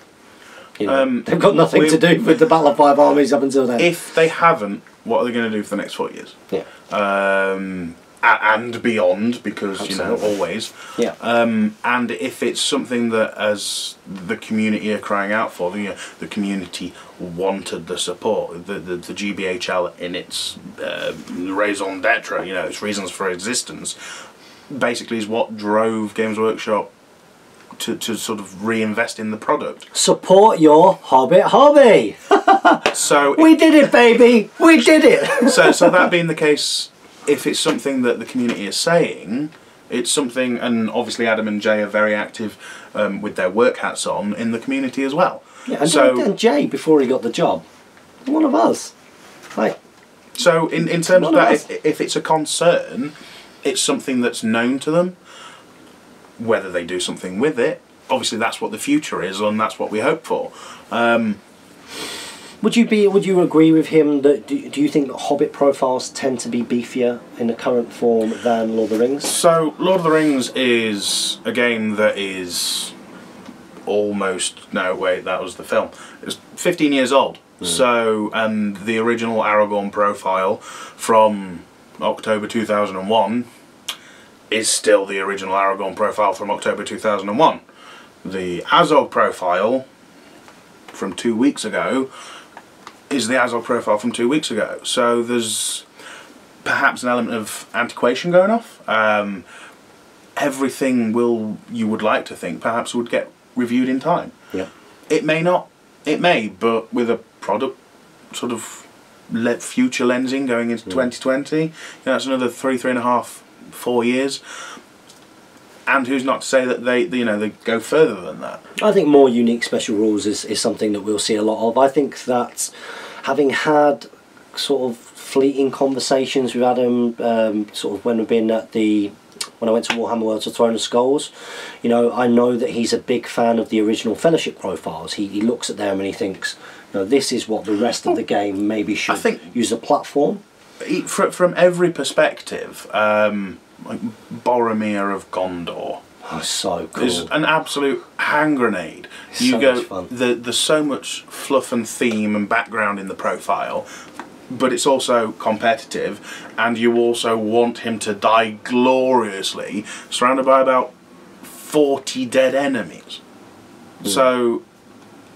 You know, they've got nothing to do with the Battle of Five Armies up until then. If they haven't, what are they going to do for the next 4 years? Yeah. And beyond, because Absolutely. you know, always. Yeah. And if it's something that, as the community are crying out for, the community wanted the support, the GBHL in its raison d'etre, you know, its reasons for existence, basically is what drove Games Workshop to sort of reinvest in the product. Support your Hobbit hobby. So we did it, baby. We did it. so that being the case, if it's something that the community is saying, it's something, and obviously Adam and Jay are very active with their work hats on in the community as well. Yeah, and Jay, before he got the job, one of us. Like, so in terms of that, if it's a concern, it's something that's known to them. Whether they do something with it, obviously that's what the future is, and that's what we hope for. Would you agree with him that do you think that Hobbit profiles tend to be beefier in the current form than Lord of the Rings? So Lord of the Rings is a game that is almost, no wait, that was the film. It's 15 years old. So, and the original Aragorn profile from October 2001 is still the original Aragorn profile from October 2001. The Azog profile from 2 weeks ago is the Azog profile from 2 weeks ago. So there's perhaps an element of antiquation going off. Everything you would like to think perhaps would get reviewed in time. Yeah. It may not. It may, but with a product sort of future lensing going into 2020, you know, that's another 3.5, 4 years. And who's not to say that they go further than that? I think more unique special rules is something that we'll see a lot of. I think that having had sort of fleeting conversations with Adam, sort of when I went to Warhammer Worlds of Throne of Skulls, you know, I know that he's a big fan of the original Fellowship profiles. He looks at them and he thinks, you know, this is what the rest of the game maybe should use a platform. From every perspective, like Boromir of Gondor. Oh, so cool. It's an absolute hand grenade. There's so much fluff and theme and background in the profile, but it's also competitive, and you also want him to die gloriously, surrounded by about 40 dead enemies. So,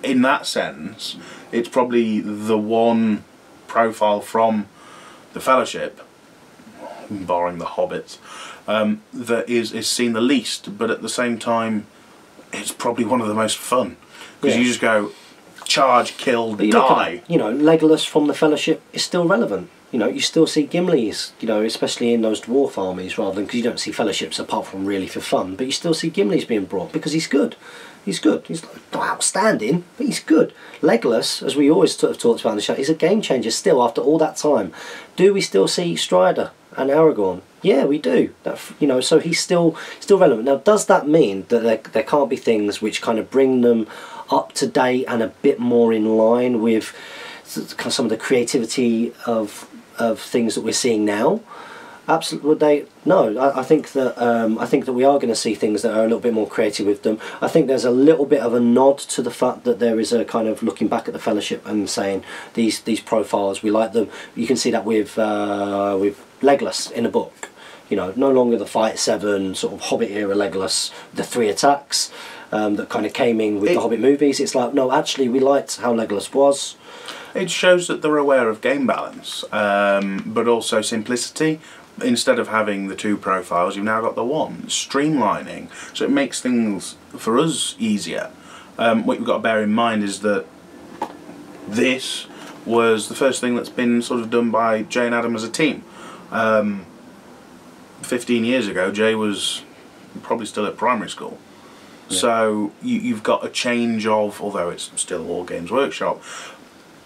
in that sense, it's probably the one profile from the Fellowship barring the Hobbits, that is seen the least, but at the same time, it's probably one of the most fun. Because you just go, charge, kill, die. You know, Legolas from the Fellowship is still relevant. You know, you still see Gimlis, you know, especially in those dwarf armies, rather than, because you don't see Fellowships apart from really for fun, but you still see Gimlis being brought because he's good. He's good. He's not outstanding, but he's good. Legolas, as we always have talked about on the show, is a game changer still after all that time. Do we still see Strider and Aragorn? Yeah, we do. You know, so he's still relevant. Now, does that mean that there can't be things which kind of bring them up to date and a bit more in line with some of the creativity of things that we're seeing now? Absolutely. Would they? No. I think that we are going to see things that are a little bit more creative with them. I think there's a little bit of a nod to the fact that there is a kind of looking back at the Fellowship and saying these profiles, we like them. You can see that with Legolas in a book. You know, no longer the Fight 7 sort of Hobbit era Legolas, the 3 attacks that kind of came in with the Hobbit movies. It's like, no, actually we liked how Legolas was. It shows that they're aware of game balance, but also simplicity. Instead of having the 2 profiles, you've now got the 1. Streamlining, so it makes things for us easier. What you've got to bear in mind is that this was the first thing that's been sort of done by Jay and Adam as a team. 15 years ago, Jay was probably still at primary school. Yeah. So you've got a change of, although it's still all Games Workshop,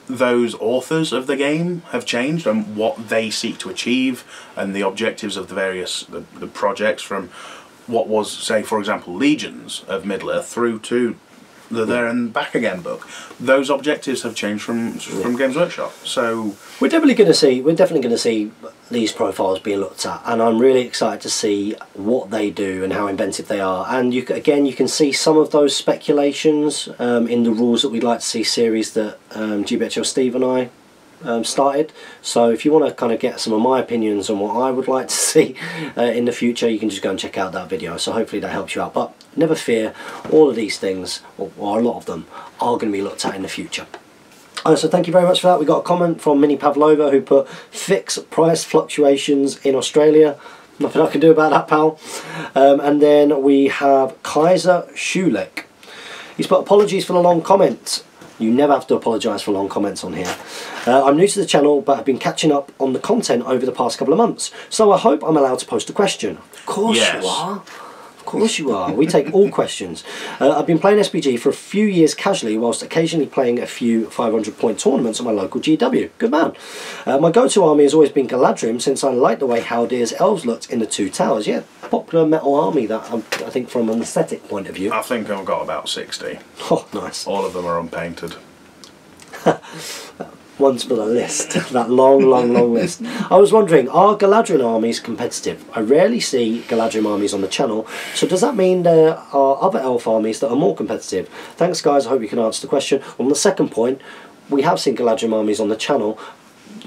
those authors of the game have changed and what they seek to achieve and the objectives of the various the projects, from what was, say, for example, Legions of Middle-earth through to the There and Back Again book. Those objectives have changed from Games Workshop. So we're definitely going to see these profiles being looked at, and I'm really excited to see what they do and how inventive they are. And you can see some of those speculations in the Rules That We'd Like to See series that GBHL Steve and I started. So if you want to kind of get some of my opinions on what I would like to see in the future, you can just go and check out that video. So hopefully that helps you out. But never fear, all of these things, or a lot of them, are going to be looked at in the future. So thank you very much for that. We got a comment from Mini Pavlova who put, fix price fluctuations in Australia. Nothing I can do about that, pal. And then we have Kaiser Schulich. He's put, apologies for the long comment. You never have to apologise for long comments on here. I'm new to the channel, but I've been catching up on the content over the past couple of months, so I hope I'm allowed to post a question. Of course you are. Of course you are. We take all questions. I've been playing SBG for a few years casually, whilst occasionally playing a few 500-point tournaments at my local GW. Good man. My go-to army has always been Galadrim, since I like the way Haldir's elves looked in the 2 towers. Yeah, popular metal army that I think from an aesthetic point of view. I think I've got about 60. Oh, nice. All of them are unpainted. One's for the list. That long list. I was wondering, are Galadrim armies competitive? I rarely see Galadrim armies on the channel, so does that mean there are other elf armies that are more competitive? Thanks guys, I hope you can answer the question. On the second point, we have seen Galadrim armies on the channel.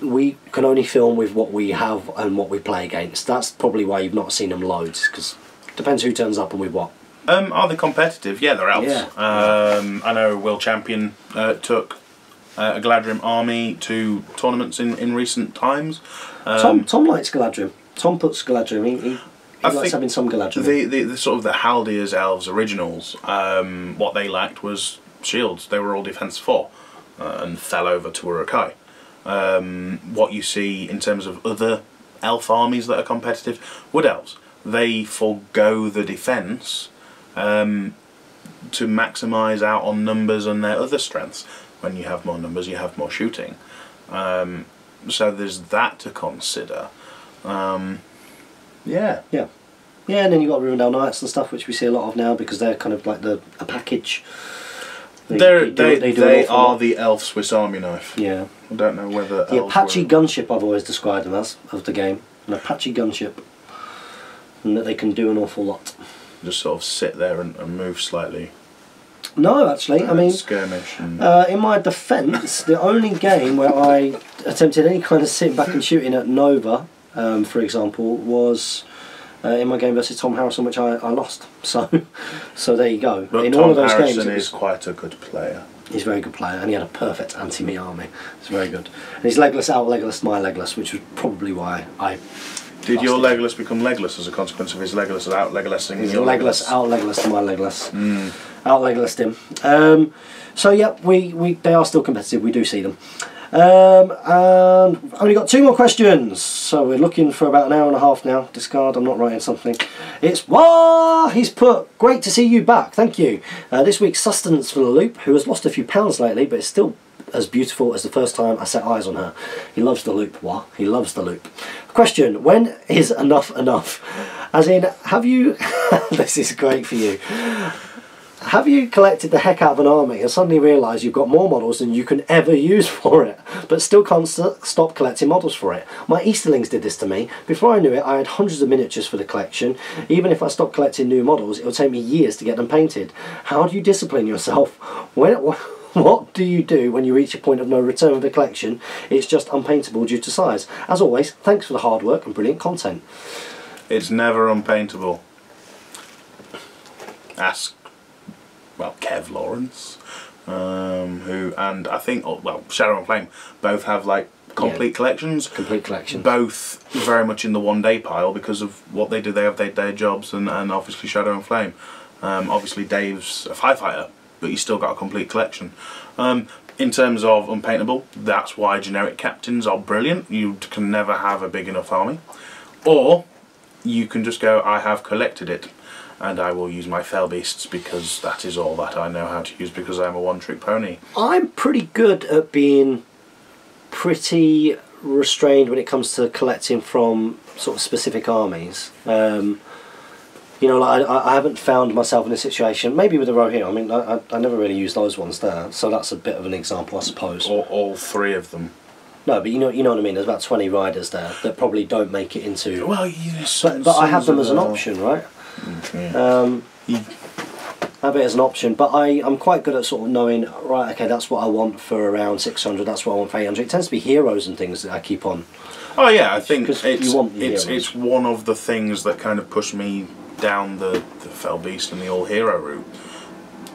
We can only film with what we have and what we play against. That's probably why you've not seen them loads, because it depends who turns up and with what. Are they competitive? Yeah, they're elves. Yeah. I know Will Champion took a Galadrim army to tournaments in recent times. Tom likes Galadrim. Tom puts Galadrim. He likes having some Galadrim. The sort of the Haldir's elves originals, what they lacked was shields. They were all defense 4 and fell over to Uruk-hai. What you see in terms of other elf armies that are competitive, Wood Elves, they forego the defence to maximise out on numbers and their other strengths. When you have more numbers, you have more shooting. So there's that to consider. Yeah. Yeah, and then you've got Rivendell Knights and stuff, which we see a lot of now because they're kind of like a package. They are the elf Swiss Army knife. Yeah. I don't know whether the Apache gunship I've always described them as of the game, an Apache gunship, and that they can do an awful lot. Just sort of sit there and move slightly. No, actually, I mean, skirmish. And in my defence, the only game where I attempted any kind of sitting back and shooting at Nova, for example, was in my game versus Tom Harrison, which I lost. So there you go. But in Tom all of those Harrison games, is quite a good player. He's a very good player, and he had a perfect anti-me army. It's very good. And he's Legolas out Legolas my Legolas, which was probably why I Did your Legolas become legless as a consequence of his Legolas out Legolasing? He's Legolas, out Legolas to my Legolas. Out Legolased him. So yeah, they are still competitive. We do see them. And we've only got 2 more questions, so we're looking for about an hour and a half now. Discard, I'm not writing something. It's Wah! He's put, great to see you back, thank you. This week's sustenance for the Loop, who has lost a few pounds lately, but is still as beautiful as the first time I set eyes on her. He loves the Loop, Wah. He loves the Loop. Question, when is enough enough? As in, have you... this is great for you. Have you collected the heck out of an army and suddenly realised you've got more models than you can ever use for it, but still can't stop collecting models for it? My Easterlings did this to me. Before I knew it, I had hundreds of miniatures for the collection. Even if I stopped collecting new models, it would take me years to get them painted. How do you discipline yourself? What do you do when you reach a point of no return with a collection? It's just unpaintable due to size. As always, thanks for the hard work and brilliant content. It's never unpaintable. Ask, well, Kev Lawrence, who, and I think, well, Shadow and Flame both have like complete collections. Complete collections. Both very much in the one-day pile because of what they do. They have their day jobs, and obviously Shadow and Flame. Obviously Dave's a firefighter, but he's still got a complete collection. In terms of unpaintable, that's why generic captains are brilliant. You can never have a big enough army. Or you can just go, I have collected it, and I will use my fell beasts because that is all that I know how to use because I'm a one-trick pony. I'm pretty good at being pretty restrained when it comes to collecting from sort of specific armies. You know, like I haven't found myself in a situation, maybe with the Rohirrim. I mean, I never really used those ones there, so that's a bit of an example, I suppose. Or all 3 of them. No, but you know what I mean. There's about 20 riders there that probably don't make it into. Well, yes, but I have them as an option, right? Yeah. I have it as an option, but I'm quite good at sort of knowing, right, okay, that's what I want for around 600, that's what I want for 800. It tends to be heroes and things that I keep on. Oh yeah, I think it's one of the things that kind of push me down the Fell Beast and the all hero route.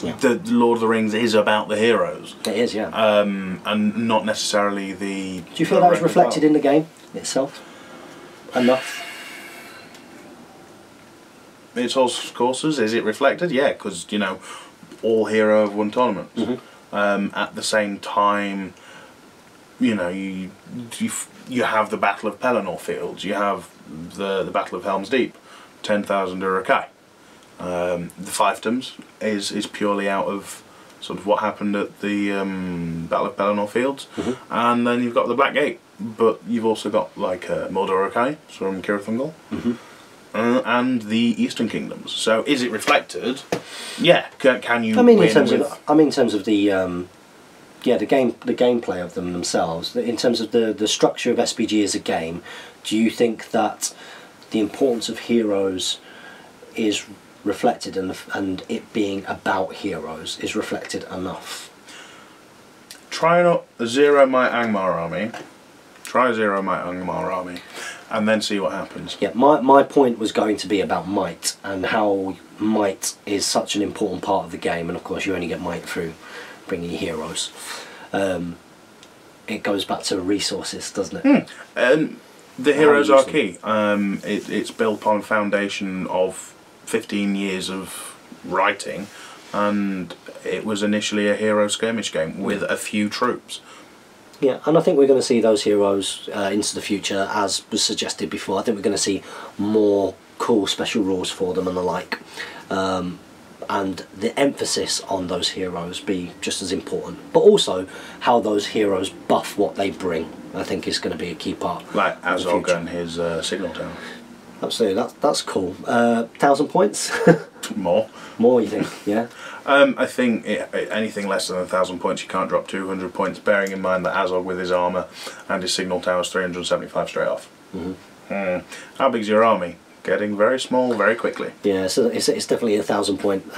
Yeah. The Lord of the Rings is about the heroes. It is, yeah. And not necessarily the... Do you feel that was reflected in the game itself? Enough? Its horse courses, is it reflected? Yeah, because, you know, all hero have won tournaments. At the same time, you know, you have the Battle of Pelennor Fields, you have the Battle of Helm's Deep, 10,000 Urukai. The Fiefdoms is purely out of sort of what happened at the Battle of Pelennor Fields, and then you've got the Black Gate, but you've also got like Mordor Urukai from Cirithungol. And the Eastern Kingdoms. So, is it reflected? Yeah. Can you? I mean, in terms of the yeah, the gameplay of them themselves. In terms of the structure of SBG as a game, do you think that the importance of heroes is reflected, and it being about heroes is reflected enough? Try not zero my Angmar army. Try zero my Angmar army, and then see what happens. Yeah, my point was going to be about might, and how might is such an important part of the game, and of course you only get might through bringing heroes. It goes back to resources, doesn't it? The heroes are key. It's built upon a foundation of 15 years of writing, and it was initially a hero skirmish game with a few troops. Yeah, and I think we're going to see those heroes into the future, as was suggested before. I think we're going to see more cool special rules for them and the like. And the emphasis on those heroes be just as important. But also, how those heroes buff what they bring, I think is going to be a key part. Like Azog and his signal tower. Absolutely, that's cool. 1,000 points? More. More, you think? Yeah. I think anything less than 1,000 points, you can't drop 200 points, bearing in mind that Azog with his armour and his signal tower is 375 straight off. How big's your army? Getting very small very quickly. Yeah, so it's definitely 1,000 point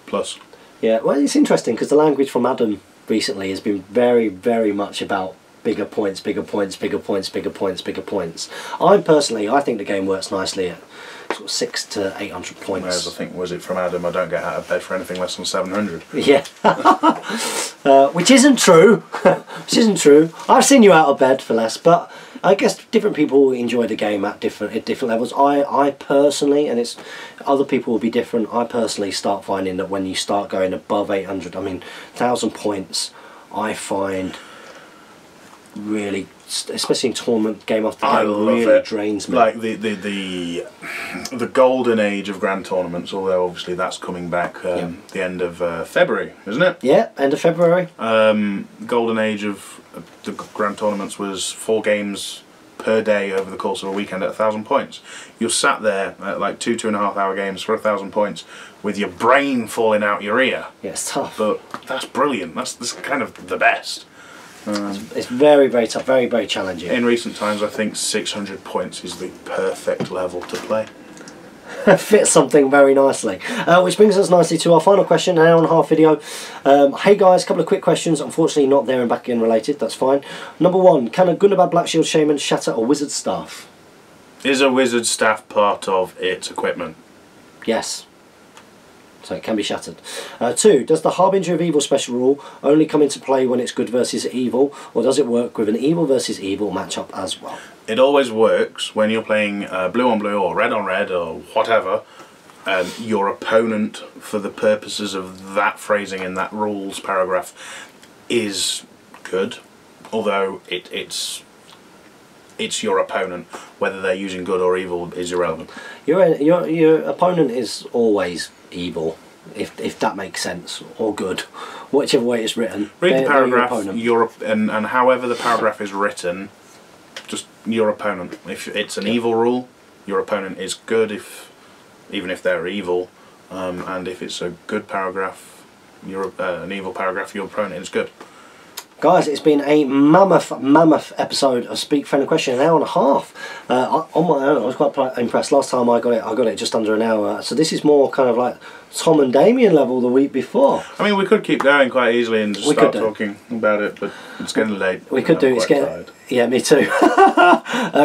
plus. Yeah, well, it's interesting because the language from Adam recently has been very, very much about bigger points, bigger points, bigger points, bigger points, bigger points. I think the game works nicely at sort of 600 to 800 points. Whereas I think, was it from Adam, I don't get out of bed for anything less than 700. Yeah. Which isn't true. Which isn't true. I've seen you out of bed for less, but I guess different people enjoy the game at different levels. I personally, and it's other people will be different. I personally start finding that when you start going above 800, I mean 1,000 points, I find really, especially in tournament game after game, really drains me. Like the golden age of grand tournaments, although obviously that's coming back the end of February, isn't it? Yeah, end of February. Golden age of the grand tournaments was 4 games per day over the course of a weekend at 1,000 points. You're sat there at like 2.5 hour games for 1,000 points with your brain falling out your ear. Yeah, it's tough. But that's brilliant. That's kind of the best. It's very, very tough, very, very challenging. In recent times, I think 600 points is the perfect level to play. Fits something very nicely. Which brings us nicely to our final question, an hour-and-a-half video. Hey guys, a couple of quick questions. Unfortunately, not there and back again related. That's fine. Number 1, can a Gundabad Black Shield Shaman shatter a wizard staff? Is a wizard staff part of its equipment? Yes. So it can be shattered. 2, does the Harbinger of Evil special rule only come into play when it's good versus evil, or does it work with an evil versus evil matchup as well? It always works when you're playing blue on blue or red on red or whatever. Your opponent, for the purposes of that phrasing in that rules paragraph, is good, although it's your opponent. Whether they're using good or evil is irrelevant. Your opponent is always evil, if that makes sense, or good, whichever way it's written. Read the paragraph, and however the paragraph is written, just your opponent. If it's an evil rule, your opponent is good, even if they're evil, and if it's a good paragraph, an evil paragraph, your opponent is good. Guys, it's been a mammoth episode of Speak Friendly Question, an hour and a half. On my own, I was quite impressed. Last time I got it just under an hour. So this is more kind of like Tom and Damien level the week before. I mean, we could keep going quite easily and just start talking about it, but it's getting late. We could do. It's getting tired. Yeah, me too.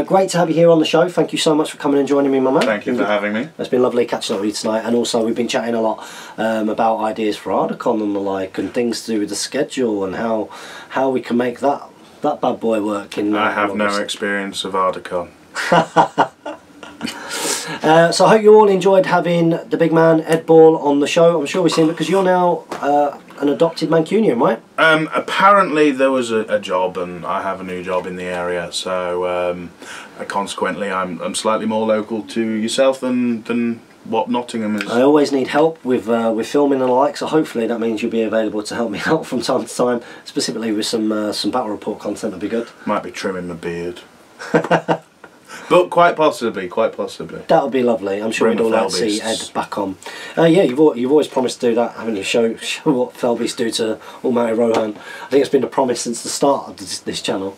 Great to have you here on the show. Thank you so much for coming and joining me, my man. Thank you for having me. It's been lovely catching up with you tonight, and also we've been chatting a lot about ideas for Ardacon and the like, and things to do with the schedule and how we can make that bad boy work. I have no experience of Ardacon. So I hope you all enjoyed having the big man Ed Ball on the show. I'm sure we've seen it because you're now an adopted Mancunian, right? Apparently there was a job, and I have a new job in the area, so consequently I'm slightly more local to yourself than what Nottingham is. I always need help with filming and the like, so hopefully that means you'll be available to help me out from time to time, specifically with some battle report content. That'd be good. Might be trimming my beard. But quite possibly. That would be lovely. I'm sure we'd all like to see Ed back on. Yeah, you've always promised to do that, haven't you? Show what Fell Beasts do to Almighty Rohan. I think it's been a promise since the start of this channel.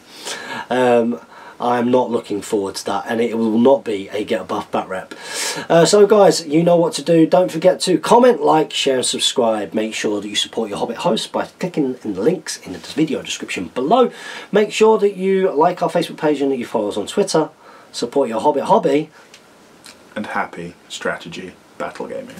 I'm not looking forward to that, and it will not be a Get a Buff Bat Rep. So guys, you know what to do. Don't forget to comment, like, share and subscribe. Make sure that you support your Hobbit host by clicking in the links in the video description below. Make sure that you like our Facebook page and that you follow us on Twitter. Support your Hobbit hobby. And happy strategy battle gaming.